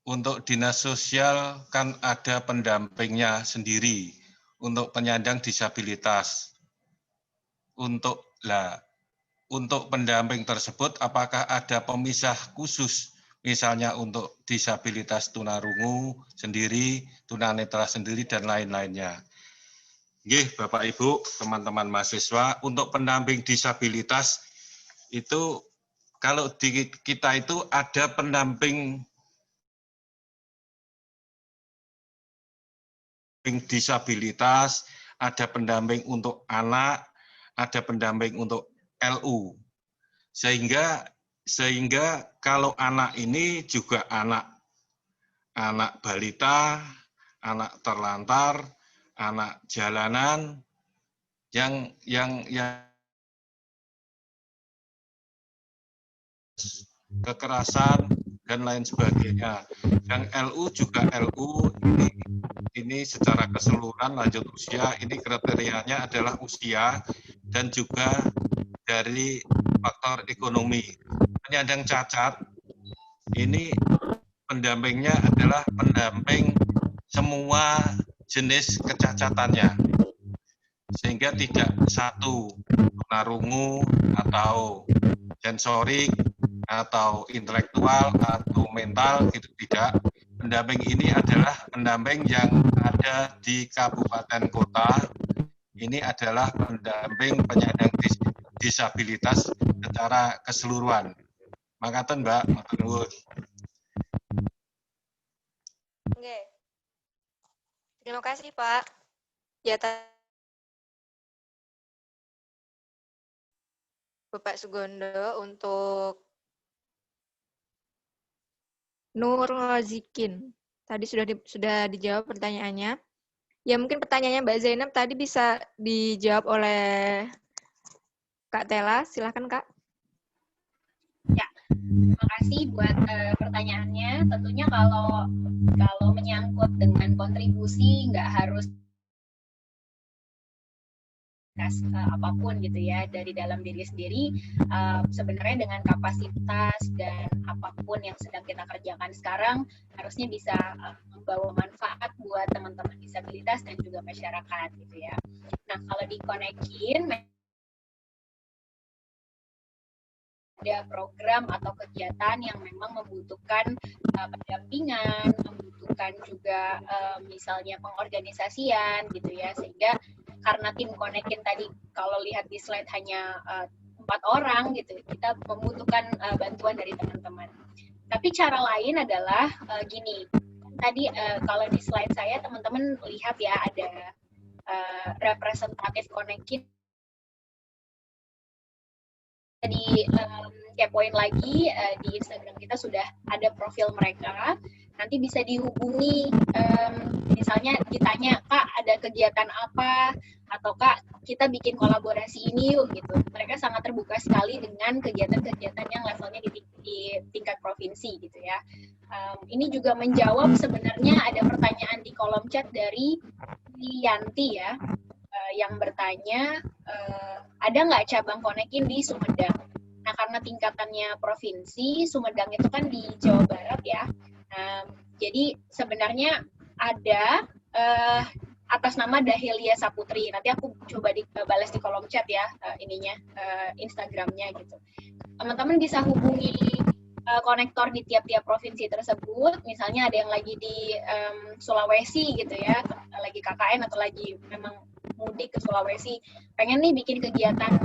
Untuk dinas sosial kan ada pendampingnya sendiri untuk penyandang disabilitas. Untuk pendamping tersebut apakah ada pemisah khusus, misalnya untuk disabilitas tunarungu sendiri, tunanetra sendiri, dan lain-lainnya. Nggih, Bapak Ibu, teman-teman mahasiswa, untuk pendamping disabilitas itu kalau di kita itu ada pendamping disabilitas, ada pendamping untuk anak, ada pendamping untuk LU. Sehingga kalau anak ini juga anak balita, anak terlantar, anak jalanan yang kekerasan dan lain sebagainya. Yang LU juga LU ini secara keseluruhan lanjut usia, ini kriterianya adalah usia dan juga dari faktor ekonomi. Penyandang cacat ini pendampingnya adalah pendamping semua jenis kecacatannya, sehingga tidak satu tunarungu atau sensorik atau intelektual atau mental, itu tidak. Pendamping ini adalah pendamping yang ada di kabupaten kota. Ini adalah pendamping penyandang disabilitas secara keseluruhan. Makaten Mbak, matur nuwun.
Oke. Terima kasih Pak. Ya, Bapak Sugondo untuk Nur Rozikin. Tadi sudah dijawab pertanyaannya. Ya, mungkin pertanyaannya Mbak Zainab tadi bisa dijawab oleh Kak Tela. Silakan Kak.
Ya, terima kasih buat pertanyaannya. Tentunya kalau menyangkut dengan kontribusi nggak harus apapun gitu ya dari dalam diri sendiri, sebenarnya dengan kapasitas dan apapun yang sedang kita kerjakan sekarang harusnya bisa membawa manfaat buat teman-teman disabilitas dan juga masyarakat gitu ya. Nah, kalau dikonekin ada program atau kegiatan yang memang membutuhkan pendampingan, membutuhkan juga misalnya pengorganisasian gitu ya, sehingga karena tim Konekin tadi kalau lihat di slide hanya 4 orang gitu, kita membutuhkan bantuan dari teman-teman. Tapi cara lain adalah gini, tadi kalau di slide saya teman-teman lihat ya ada representatif Konekin. Di kepoin lagi di Instagram kita sudah ada profil mereka, nanti bisa dihubungi, misalnya ditanya, Kak ada kegiatan apa, atau Kak kita bikin kolaborasi ini yuk gitu. Mereka sangat terbuka sekali dengan kegiatan-kegiatan yang levelnya di tingkat provinsi gitu ya. Ini juga menjawab sebenarnya ada pertanyaan di kolom chat dari Yanti ya, yang bertanya ada nggak cabang Konekin di Sumedang? Nah, karena tingkatannya provinsi, Sumedang itu kan di Jawa Barat ya. Jadi sebenarnya ada atas nama Dahelia Saputri. Nanti aku coba balas di kolom chat ya Instagramnya gitu. Teman-teman bisa hubungi konektor di tiap-tiap provinsi tersebut. Misalnya ada yang lagi di Sulawesi gitu ya, lagi KKN atau lagi memang mudik ke Sulawesi, pengen nih bikin kegiatan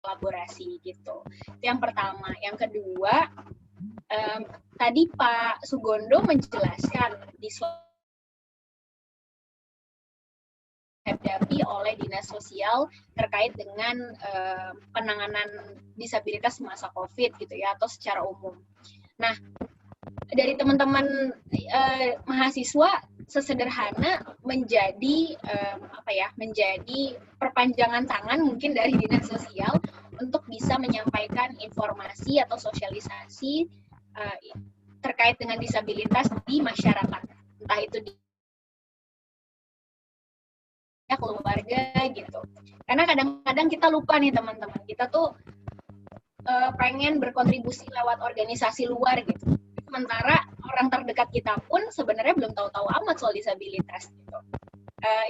kolaborasi gitu. Itu yang pertama. Yang kedua, tadi Pak Sugondo menjelaskan dihadapi oleh Dinas Sosial terkait dengan penanganan disabilitas masa COVID gitu ya, atau secara umum. Nah, dari teman-teman mahasiswa sesederhana menjadi menjadi perpanjangan tangan mungkin dari Dinas Sosial untuk bisa menyampaikan informasi atau sosialisasi terkait dengan disabilitas di masyarakat, entah itu di keluarga gitu. Karena kadang-kadang kita lupa nih teman-teman, kita tuh pengen berkontribusi lewat organisasi luar gitu. Sementara orang terdekat kita pun sebenarnya belum tahu-tahu amat soal disabilitas gitu.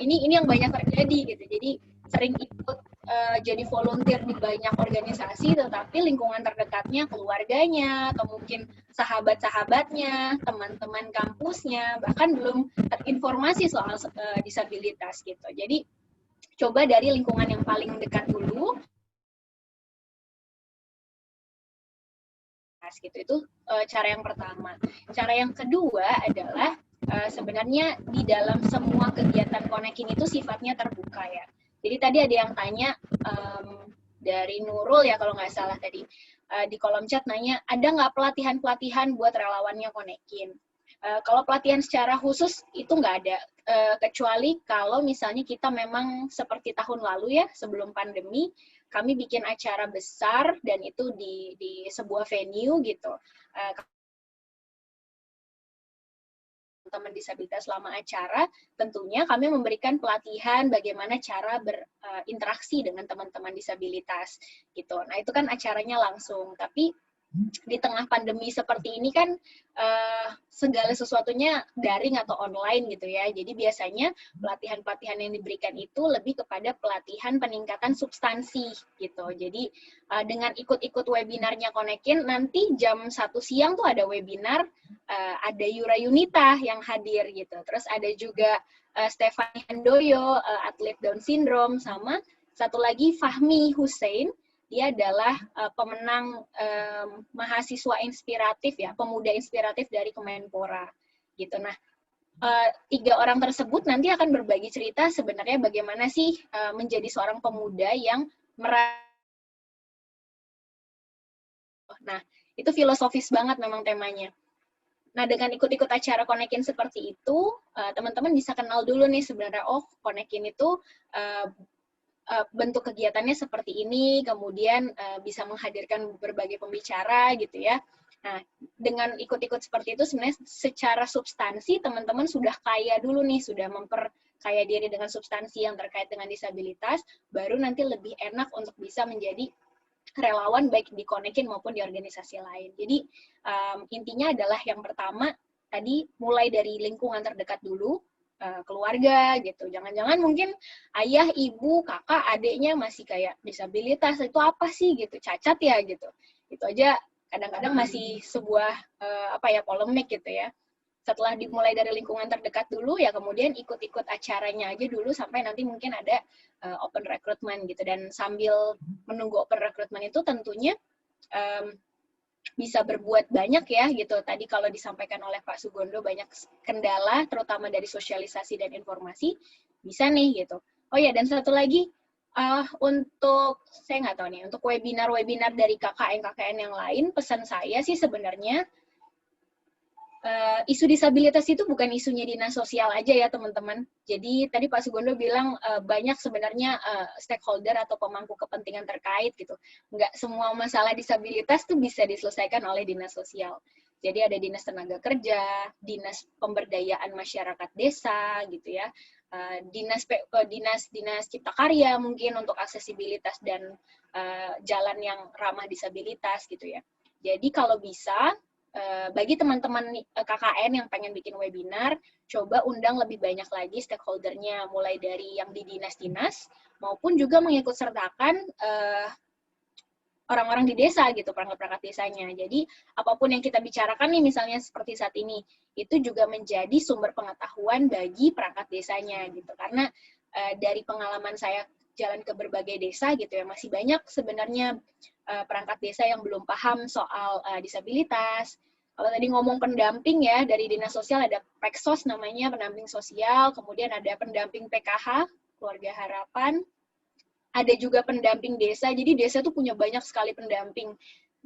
Ini yang banyak terjadi gitu. Jadi sering ikut jadi volunteer di banyak organisasi, tetapi lingkungan terdekatnya, keluarganya, atau mungkin sahabat-sahabatnya, teman-teman kampusnya, bahkan belum terinformasi soal disabilitas gitu. Jadi coba dari lingkungan yang paling dekat dulu. Gitu. Itu cara yang pertama. Cara yang kedua adalah sebenarnya di dalam semua kegiatan Konekin itu sifatnya terbuka ya. Jadi tadi ada yang tanya dari Nurul ya kalau nggak salah tadi di kolom chat nanya, ada nggak pelatihan-pelatihan buat relawannya Konekin? Kalau pelatihan secara khusus itu nggak ada, kecuali kalau misalnya kita memang seperti tahun lalu ya, sebelum pandemi, kami bikin acara besar dan itu di sebuah venue gitu. Teman disabilitas selama acara, tentunya kami memberikan pelatihan bagaimana cara berinteraksi dengan teman-teman disabilitas gitu. Nah, itu kan acaranya langsung, tapi di tengah pandemi seperti ini kan segala sesuatunya daring atau online gitu ya. Jadi biasanya pelatihan-pelatihan yang diberikan itu lebih kepada pelatihan peningkatan substansi gitu. Jadi dengan ikut-ikut webinarnya Konekin, nanti jam 1 siang tuh ada webinar, ada Yura Yunita yang hadir gitu. Terus ada juga Stefani Handoyo, atlet Down Syndrome, sama satu lagi Fahmi Hussein. Dia adalah pemenang mahasiswa inspiratif ya, pemuda inspiratif dari Kemenpora gitu. Nah, 3 orang tersebut nanti akan berbagi cerita sebenarnya bagaimana sih menjadi seorang pemuda yang Nah, itu filosofis banget memang temanya. Nah, dengan ikut-ikut acara Konekin seperti itu, teman-teman bisa kenal dulu nih sebenarnya, oh Konekin itu bentuk kegiatannya seperti ini, kemudian bisa menghadirkan berbagai pembicara gitu ya. Nah, dengan ikut-ikut seperti itu sebenarnya secara substansi teman-teman sudah kaya dulu nih, sudah memperkaya diri dengan substansi yang terkait dengan disabilitas, baru nanti lebih enak untuk bisa menjadi relawan baik di Konekin maupun di organisasi lain. Jadi intinya adalah yang pertama tadi mulai dari lingkungan terdekat dulu, keluarga gitu. Jangan-jangan mungkin ayah, ibu, kakak, adiknya masih kayak disabilitas, itu apa sih gitu, cacat ya gitu. Itu aja kadang-kadang masih sebuah polemik gitu ya. Setelah dimulai dari lingkungan terdekat dulu, ya kemudian ikut-ikut acaranya aja dulu sampai nanti mungkin ada open recruitment gitu. Dan sambil menunggu open recruitment itu tentunya bisa berbuat banyak ya gitu. Tadi kalau disampaikan oleh Pak Sugondo banyak kendala, terutama dari sosialisasi dan informasi, bisa nih gitu. Oh ya, dan satu lagi, untuk, saya nggak tahu nih, untuk webinar-webinar dari KKN-KKN yang lain, pesan saya sih sebenarnya, isu disabilitas itu bukan isunya dinas sosial aja ya teman-teman. Jadi tadi Pak Sugondo bilang banyak sebenarnya stakeholder atau pemangku kepentingan terkait gitu. Nggak semua masalah disabilitas tuh bisa diselesaikan oleh dinas sosial. Jadi ada dinas tenaga kerja, dinas pemberdayaan masyarakat desa gitu ya, dinas cipta karya mungkin untuk aksesibilitas dan jalan yang ramah disabilitas gitu ya. Jadi kalau bisa bagi teman-teman KKN yang pengen bikin webinar, coba undang lebih banyak lagi stakeholdernya, mulai dari yang di dinas-dinas maupun juga mengikut sertakan orang-orang di desa gitu, perangkat-perangkat desanya. Jadi apapun yang kita bicarakan nih misalnya seperti saat ini, itu juga menjadi sumber pengetahuan bagi perangkat desanya gitu. Karena dari pengalaman saya jalan ke berbagai desa gitu ya, masih banyak sebenarnya perangkat desa yang belum paham soal disabilitas. Kalau tadi ngomong pendamping ya, dari dinas sosial ada Peksos namanya, pendamping sosial, kemudian ada pendamping PKH, keluarga harapan, ada juga pendamping desa, jadi desa tuh punya banyak sekali pendamping.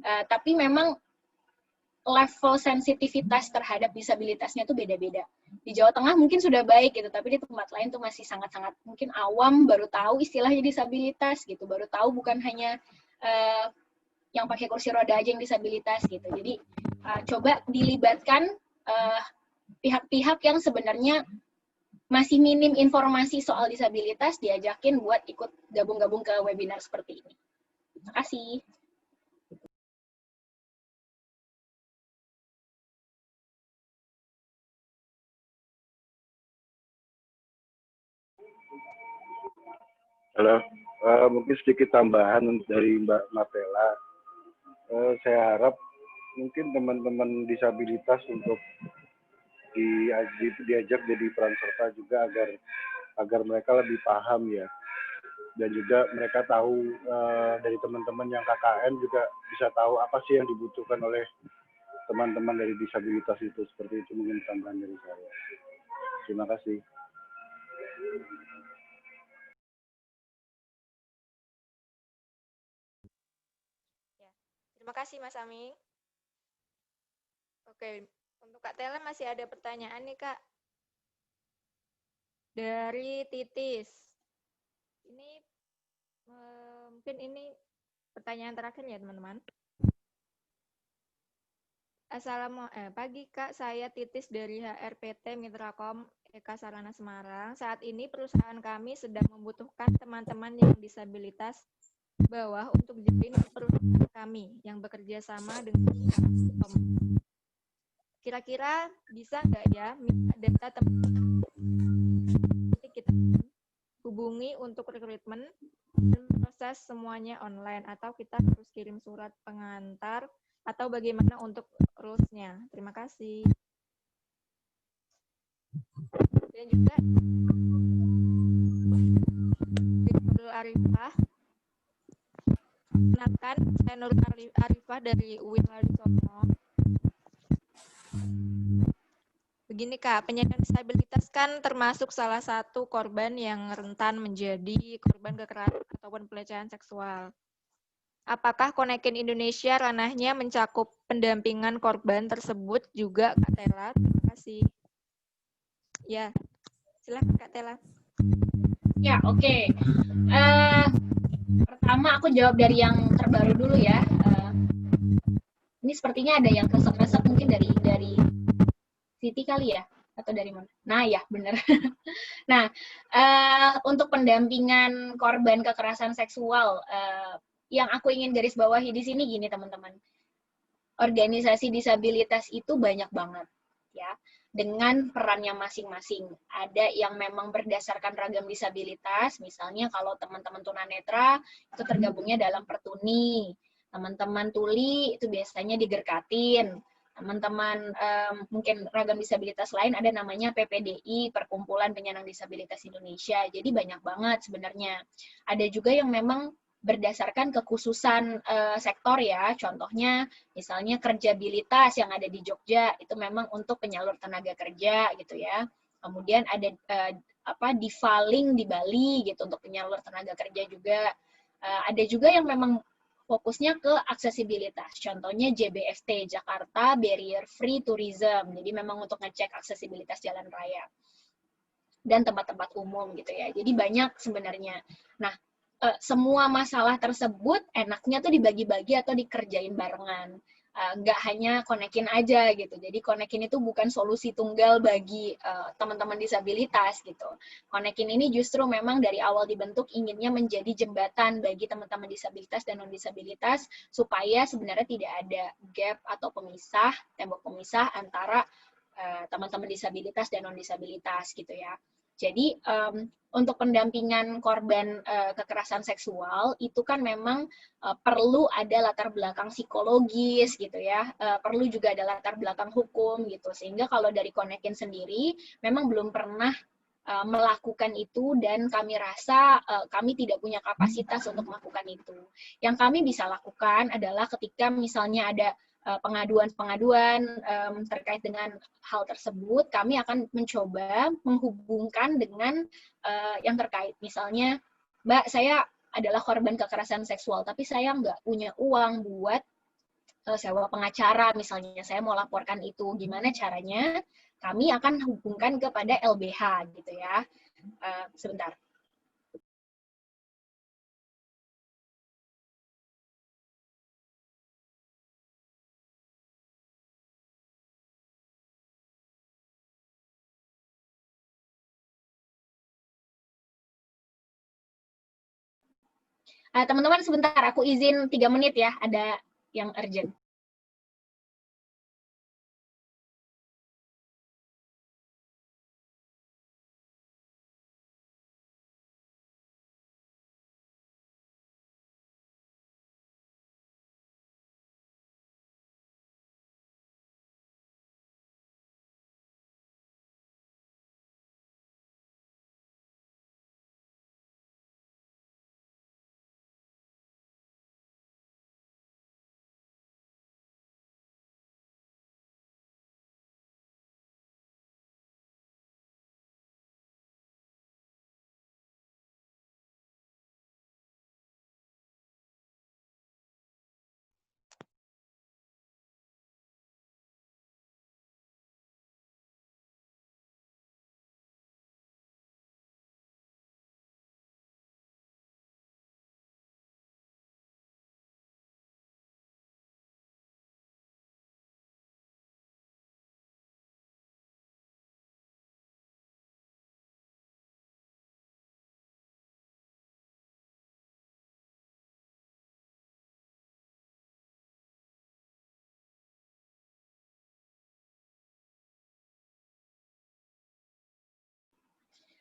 Tapi memang level sensitivitas terhadap disabilitasnya tuh beda-beda. Di Jawa Tengah mungkin sudah baik gitu, tapi di tempat lain tuh masih sangat-sangat mungkin awam, baru tahu istilahnya disabilitas gitu, baru tahu bukan hanya yang pakai kursi roda aja yang disabilitas gitu. Jadi coba dilibatkan pihak-pihak yang sebenarnya masih minim informasi soal disabilitas, diajakin buat ikut gabung-gabung ke webinar seperti ini. Terima kasih.
Halo, mungkin sedikit tambahan dari Mbak Martella. Saya harap mungkin teman-teman disabilitas untuk diajak jadi peran serta juga agar mereka lebih paham ya, dan juga mereka tahu dari teman-teman yang KKN juga bisa tahu apa sih yang dibutuhkan oleh teman-teman dari disabilitas itu. Seperti itu mungkin tambahan dari saya. Terima kasih.
Terima kasih Mas Ami. Oke, untuk Kak Tela masih ada pertanyaan nih Kak. Dari Titis. Ini mungkin ini pertanyaan terakhir ya teman-teman. Assalamualaikum, pagi Kak, saya Titis dari HRPT Mitrakom Eka Sarana Semarang. Saat ini perusahaan kami sedang membutuhkan teman-teman yang disabilitas bawah untuk join perusahaan kami yang bekerja sama dengan kira-kira bisa nggak ya minta data teman-teman kita hubungi untuk rekrutmen dan proses semuanya online, atau kita harus kirim surat pengantar, atau bagaimana untuk rules-nya? Terima kasih. Dan juga Nurul Arifah. Kenalkan, saya Nurul Arifah dari UIN Walisono. Begini Kak, penyandang disabilitas kan termasuk salah satu korban yang rentan menjadi korban kekerasan ataupun pelecehan seksual. Apakah Konekin Indonesia ranahnya mencakup pendampingan korban tersebut juga Kak Tela? Terima kasih. Ya, silakan Kak Tela.
Ya, oke. Pertama aku jawab dari yang terbaru dulu ya. Ini sepertinya ada yang kesek-kesek, mungkin dari Siti kali ya, atau dari mana? Nah ya benar. Nah, untuk pendampingan korban kekerasan seksual, yang aku ingin garis bawahi di sini gini teman-teman. Organisasi disabilitas itu banyak banget, ya, dengan perannya masing-masing. Ada yang memang berdasarkan ragam disabilitas, misalnya kalau teman-teman tunanetra itu tergabungnya dalam Pertuni, teman-teman tuli itu biasanya digerkatin, teman-teman mungkin ragam disabilitas lain ada namanya PPDI, Perkumpulan Penyandang Disabilitas Indonesia. Jadi banyak banget sebenarnya. Ada juga yang memang berdasarkan kekhususan sektor ya, contohnya misalnya kerjabilitas yang ada di Jogja itu memang untuk penyalur tenaga kerja gitu ya. Kemudian ada divaling di Bali gitu untuk penyalur tenaga kerja juga. Ada juga yang memang fokusnya ke aksesibilitas. Contohnya JBFT, Jakarta Barrier Free Tourism. Jadi memang untuk ngecek aksesibilitas jalan raya dan tempat-tempat umum gitu ya. Jadi banyak sebenarnya. Nah, semua masalah tersebut enaknya tuh dibagi-bagi atau dikerjain barengan. Nggak hanya konekin aja gitu. Jadi konekin itu bukan solusi tunggal bagi teman-teman disabilitas gitu. Konekin ini justru memang dari awal dibentuk inginnya menjadi jembatan bagi teman-teman disabilitas dan non-disabilitas supaya sebenarnya tidak ada gap atau pemisah, tembok pemisah antara teman-teman disabilitas dan non-disabilitas gitu ya. Jadi untuk pendampingan korban kekerasan seksual itu kan memang perlu ada latar belakang psikologis gitu ya, perlu juga ada latar belakang hukum gitu, sehingga kalau dari Konekin sendiri memang belum pernah melakukan itu dan kami rasa kami tidak punya kapasitas untuk melakukan itu. Yang kami bisa lakukan adalah ketika misalnya ada pengaduan-pengaduan terkait dengan hal tersebut, kami akan mencoba menghubungkan dengan yang terkait. Misalnya, Mbak, saya adalah korban kekerasan seksual, tapi saya nggak punya uang buat sewa pengacara, misalnya saya mau laporkan itu. Gimana caranya? Kami akan hubungkan kepada LBH, gitu ya. Sebentar. Teman-teman sebentar, aku izin 3 menit ya, ada yang urgent.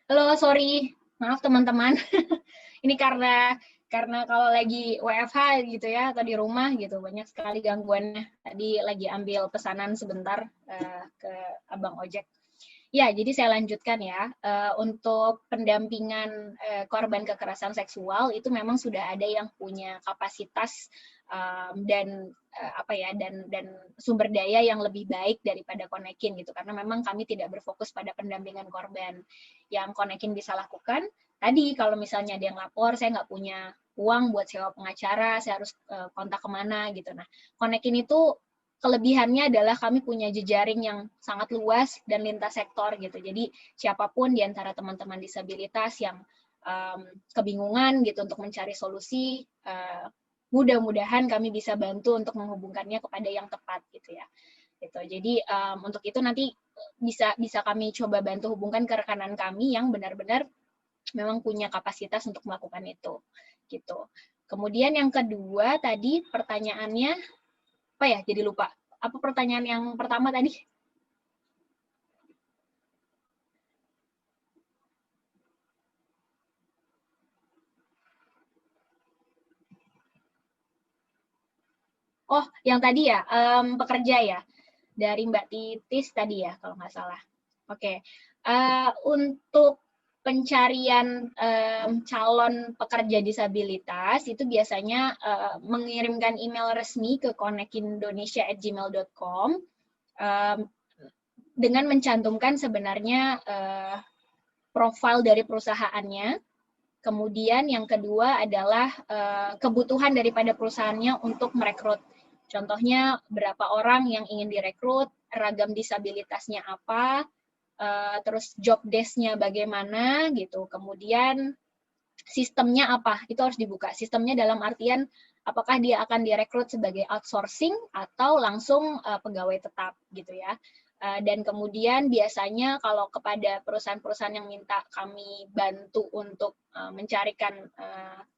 Halo, sorry, maaf teman-teman. Ini karena kalau lagi WFH gitu ya, atau di rumah gitu, banyak sekali gangguannya. Tadi lagi ambil pesanan sebentar ke Abang Ojek. Ya, jadi saya lanjutkan ya. Untuk pendampingan korban kekerasan seksual itu memang sudah ada yang punya kapasitas dan sumber daya yang lebih baik daripada Konekin gitu, karena memang kami tidak berfokus pada pendampingan korban. Yang Konekin bisa lakukan tadi, kalau misalnya ada yang lapor, saya nggak punya uang buat sewa pengacara, saya harus kontak kemana gitu. Nah, Konekin itu kelebihannya adalah kami punya jejaring yang sangat luas dan lintas sektor gitu. Jadi siapapun di antara teman-teman disabilitas yang kebingungan gitu untuk mencari solusi, mudah-mudahan kami bisa bantu untuk menghubungkannya kepada yang tepat gitu ya. Gitu. Jadi untuk itu nanti bisa kami coba bantu hubungkan ke rekanan kami yang benar-benar memang punya kapasitas untuk melakukan itu. Gitu. Kemudian yang kedua tadi pertanyaannya apa ya? Jadi lupa. Apa pertanyaan yang pertama tadi? Oh, yang tadi ya, pekerja ya, dari Mbak Titis tadi ya, kalau nggak salah. Oke, untuk pencarian calon pekerja disabilitas, itu biasanya mengirimkan email resmi ke konekindonesia@gmail.com dengan mencantumkan sebenarnya profil dari perusahaannya. Kemudian yang kedua adalah kebutuhan daripada perusahaannya untuk merekrut. Contohnya berapa orang yang ingin direkrut, ragam disabilitasnya apa, terus job desk-nya bagaimana gitu. Kemudian sistemnya apa, itu harus dibuka. Sistemnya dalam artian apakah dia akan direkrut sebagai outsourcing atau langsung pegawai tetap gitu ya. Dan kemudian biasanya kalau kepada perusahaan-perusahaan yang minta kami bantu untuk mencarikan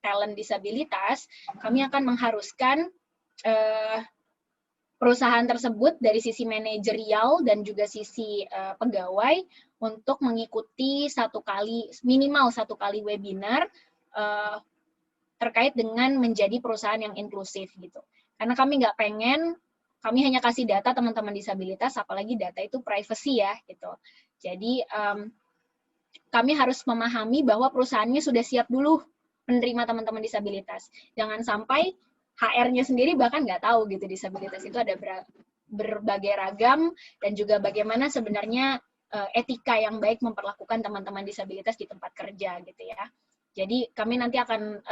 talent disabilitas, kami akan mengharuskan perusahaan tersebut dari sisi manajerial dan juga sisi pegawai untuk mengikuti minimal satu kali webinar terkait dengan menjadi perusahaan yang inklusif gitu. Karena kami nggak pengen, kami hanya kasih data teman-teman disabilitas, apalagi data itu privacy ya gitu. Jadi kami harus memahami bahwa perusahaannya sudah siap dulu menerima teman-teman disabilitas. Jangan sampai HR-nya sendiri bahkan nggak tahu gitu disabilitas itu ada berbagai ragam dan juga bagaimana sebenarnya etika yang baik memperlakukan teman-teman disabilitas di tempat kerja gitu ya. Jadi kami nanti akan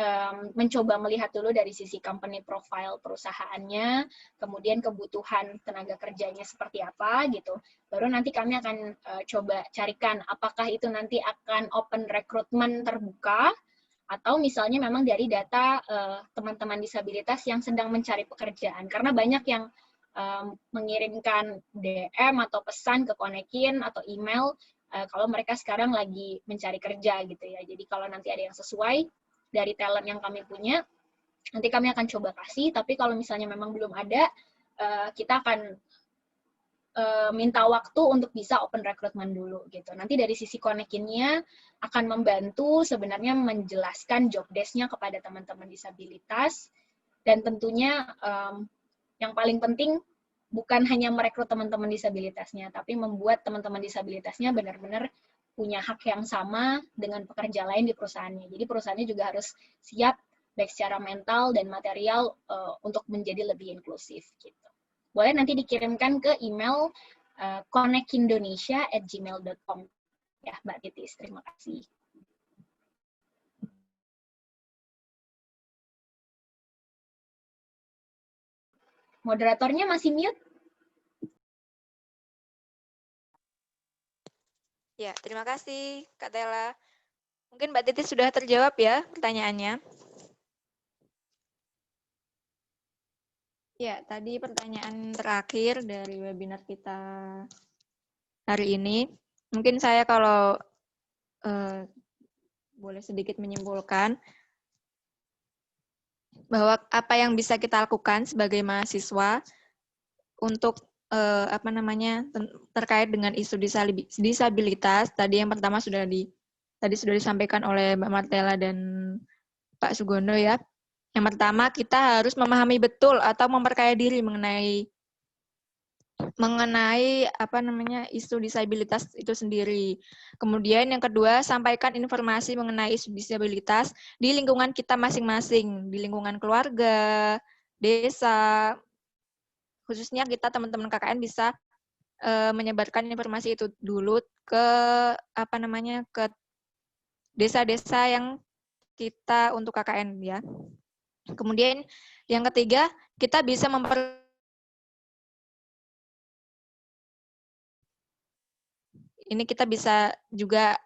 mencoba melihat dulu dari sisi company profile perusahaannya, kemudian kebutuhan tenaga kerjanya seperti apa gitu. Baru nanti kami akan coba carikan apakah itu nanti akan open recruitment terbuka, atau misalnya memang dari data teman-teman disabilitas yang sedang mencari pekerjaan. Karena banyak yang mengirimkan DM atau pesan ke Konekin atau email kalau mereka sekarang lagi mencari kerja gitu ya. Jadi kalau nanti ada yang sesuai dari talent yang kami punya, nanti kami akan coba kasih. Tapi kalau misalnya memang belum ada, kita akan minta waktu untuk bisa open recruitment dulu gitu. Nanti dari sisi Konekinnya akan membantu sebenarnya menjelaskan job desk-nya kepada teman-teman disabilitas, dan tentunya yang paling penting bukan hanya merekrut teman-teman disabilitasnya, tapi membuat teman-teman disabilitasnya benar-benar punya hak yang sama dengan pekerja lain di perusahaannya. Jadi perusahaannya juga harus siap baik secara mental dan material untuk menjadi lebih inklusif gitu. Boleh nanti dikirimkan ke email konekindonesia@gmail.com ya Mbak Titis. Terima kasih. Moderatornya masih mute?
Ya, terima kasih Kak Tela. Mungkin Mbak Titis sudah terjawab ya pertanyaannya.
Ya, tadi pertanyaan terakhir dari webinar kita hari ini. Mungkin saya kalau boleh sedikit menyimpulkan bahwa apa yang bisa kita lakukan sebagai mahasiswa untuk terkait dengan isu disabilitas. Tadi yang pertama sudah disampaikan oleh Mbak Martella dan Pak Sugondo ya. Yang pertama, kita harus memahami betul atau memperkaya diri mengenai isu disabilitas itu sendiri. Kemudian yang kedua, sampaikan informasi mengenai isu disabilitas di lingkungan kita masing-masing, di lingkungan keluarga, desa. Khususnya kita teman-teman KKN bisa menyebarkan informasi itu dulu ke ke desa-desa yang kita untuk KKN ya. Kemudian yang ketiga, kita bisa ini kita bisa juga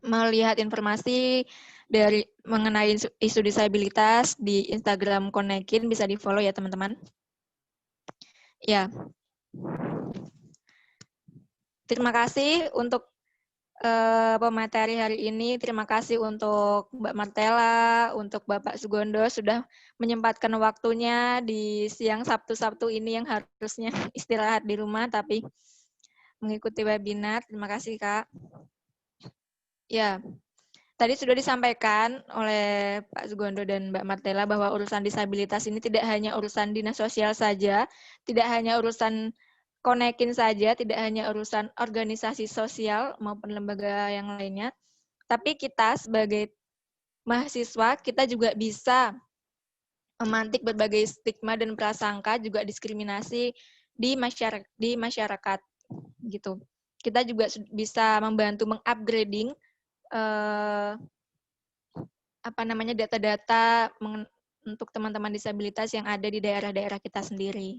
melihat informasi dari mengenai isu disabilitas di Instagram Konekin, bisa di-follow ya teman-teman. Ya. Terima kasih untuk pemateri hari ini. Terima kasih untuk Mbak Martella, untuk Bapak Sugondo sudah menyempatkan waktunya di siang Sabtu-Sabtu ini yang harusnya istirahat di rumah tapi mengikuti webinar. Terima kasih, Kak. Ya, tadi sudah disampaikan oleh Pak Sugondo dan Mbak Martella bahwa urusan disabilitas ini tidak hanya urusan dinas sosial saja, tidak hanya urusan Konekin saja, tidak hanya urusan organisasi sosial maupun lembaga yang lainnya, tapi kita sebagai mahasiswa, kita juga bisa memantik berbagai stigma dan prasangka, juga diskriminasi di masyarakat gitu. Kita juga bisa membantu mengupgrading data-data untuk teman-teman disabilitas yang ada di daerah-daerah kita sendiri.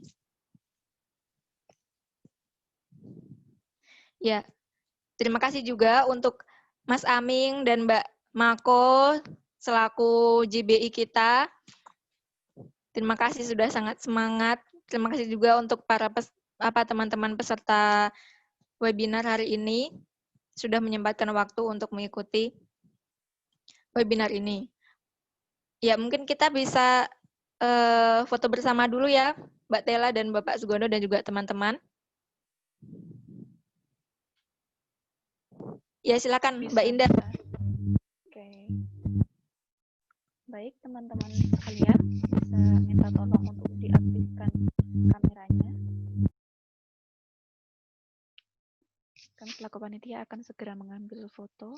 Ya, terima kasih juga untuk Mas Aming dan Mbak Mako selaku JBI kita. Terima kasih sudah sangat semangat. Terima kasih juga untuk para teman-teman peserta webinar hari ini sudah menyempatkan waktu untuk mengikuti webinar ini. Ya, mungkin kita bisa foto bersama dulu ya, Mbak Tela dan Bapak Sugondo dan juga teman-teman. Ya, silakan
Bisa,
Mbak Indah.
bisa. Oke. Baik, teman-teman sekalian, bisa minta tolong untuk diaktifkan kameranya. Kami selaku panitia akan segera mengambil foto.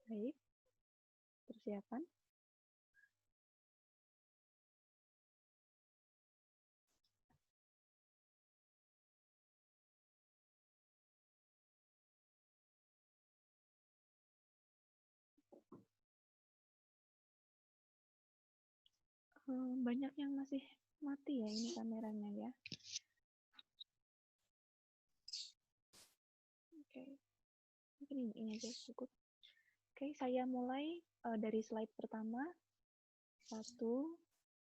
Baik, persiapan. Banyak yang masih mati ya ini kameranya ya. Oke, mungkin ini aja cukup. Oke, saya mulai dari slide pertama. 1,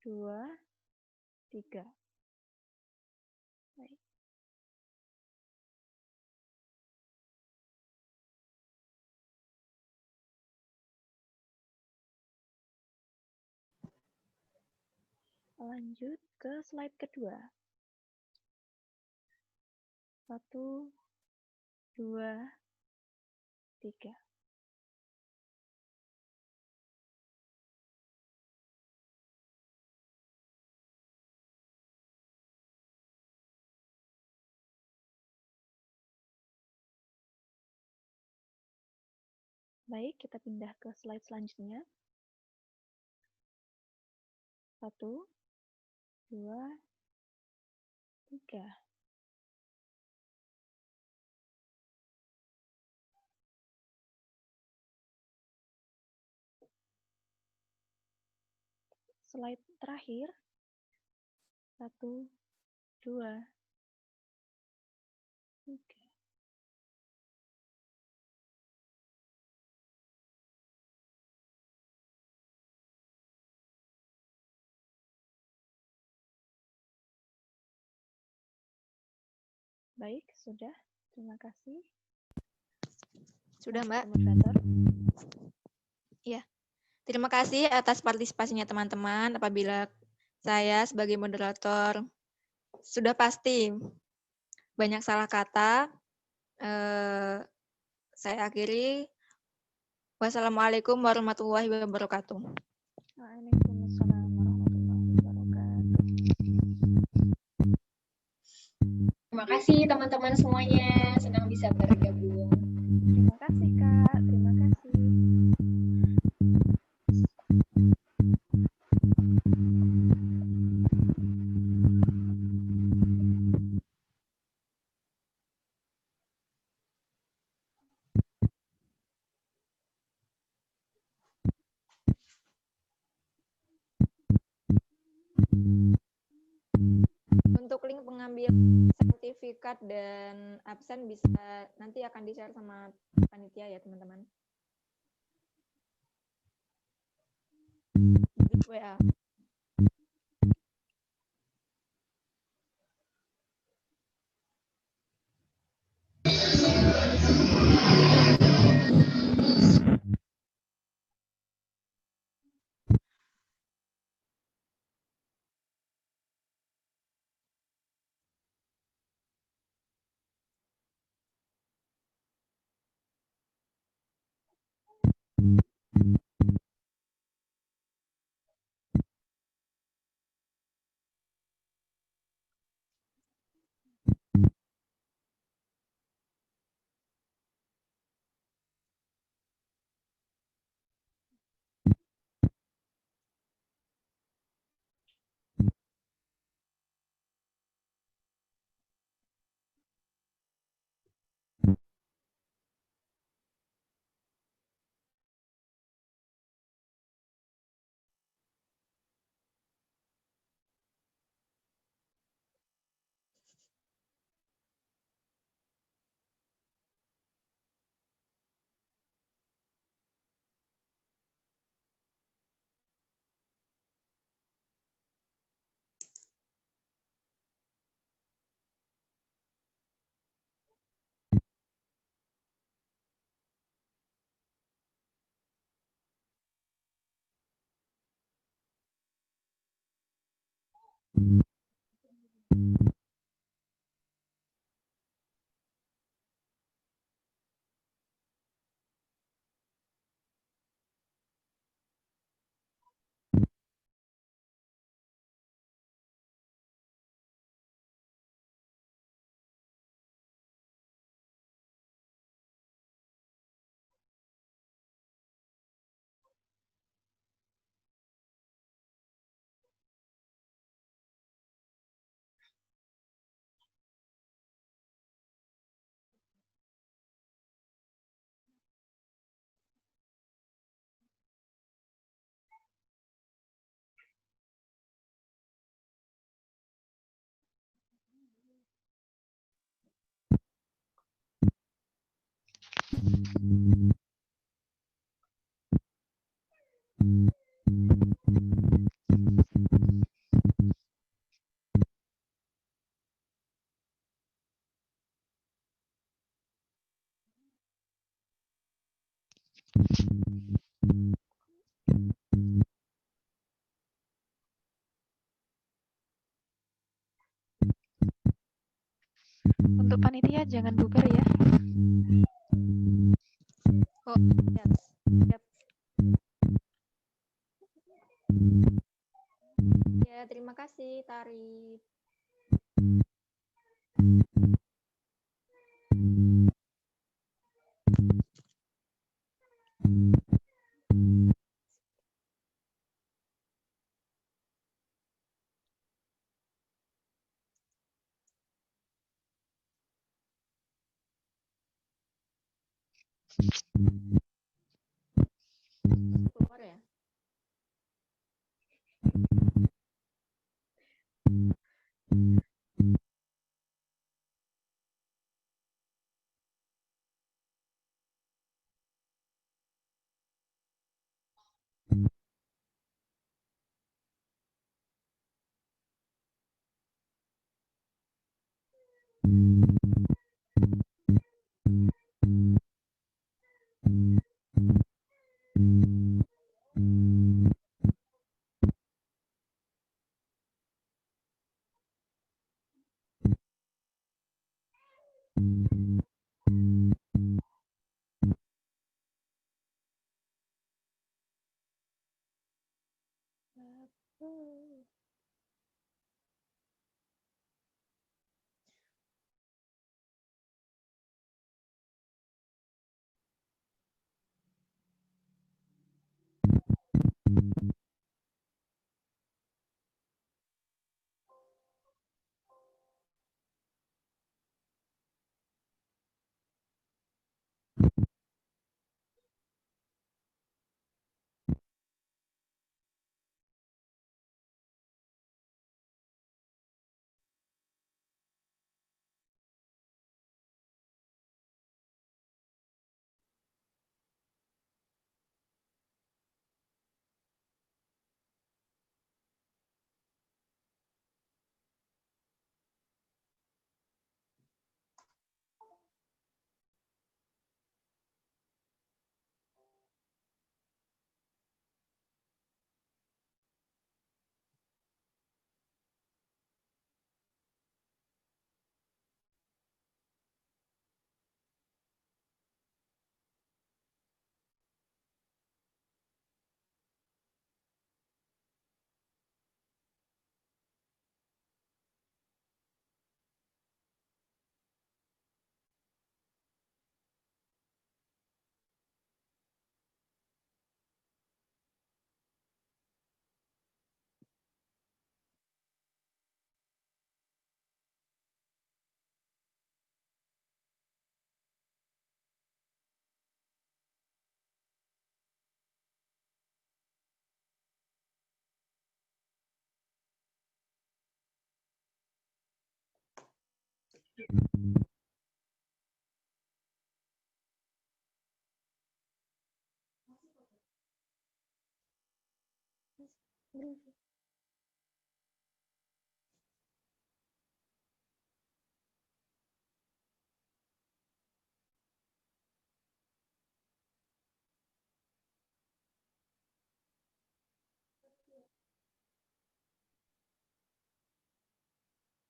2, 3. Baik. Lanjut ke slide kedua. 1, 2, 3. Baik, kita pindah ke slide selanjutnya. 1, 2, 3. Slide terakhir. 1, 2, 3. Baik, sudah. Terima kasih.
Sudah, Mbak.
Moderator.
Ya. Terima kasih atas partisipasinya teman-teman. Apabila saya sebagai moderator sudah pasti banyak salah kata, saya akhiri. Wassalamualaikum warahmatullahi wabarakatuh.
Waalaikumsalam warahmatullahi wabarakatuh.
Terima kasih teman-teman semuanya, senang bisa bergabung.
Terima kasih, Kak. Terima kasih.
Untuk link sertifikat dan absen bisa nanti akan di-share sama panitia ya, teman-teman. Grup WA.
Untuk panitia jangan bubar ya.
Oh, siap. Siap. Ya, terima kasih, Tari. Keluar ya?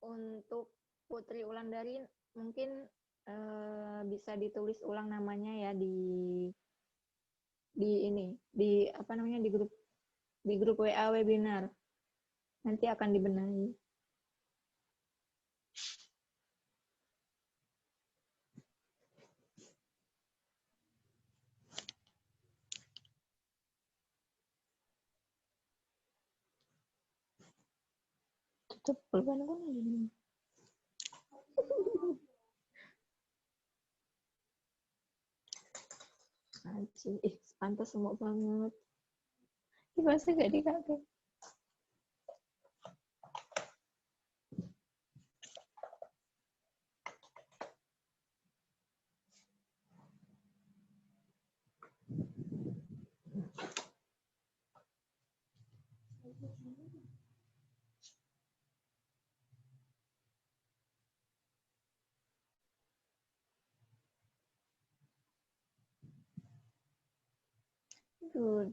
Untuk Putri Wulandari mungkin bisa ditulis ulang namanya ya di ini di apa namanya di grup WA webinar. Nanti akan dibenahi. Tutup pulpen ko na din. Anjing, pantas semua banget. Gimana sih gak dikate? Du.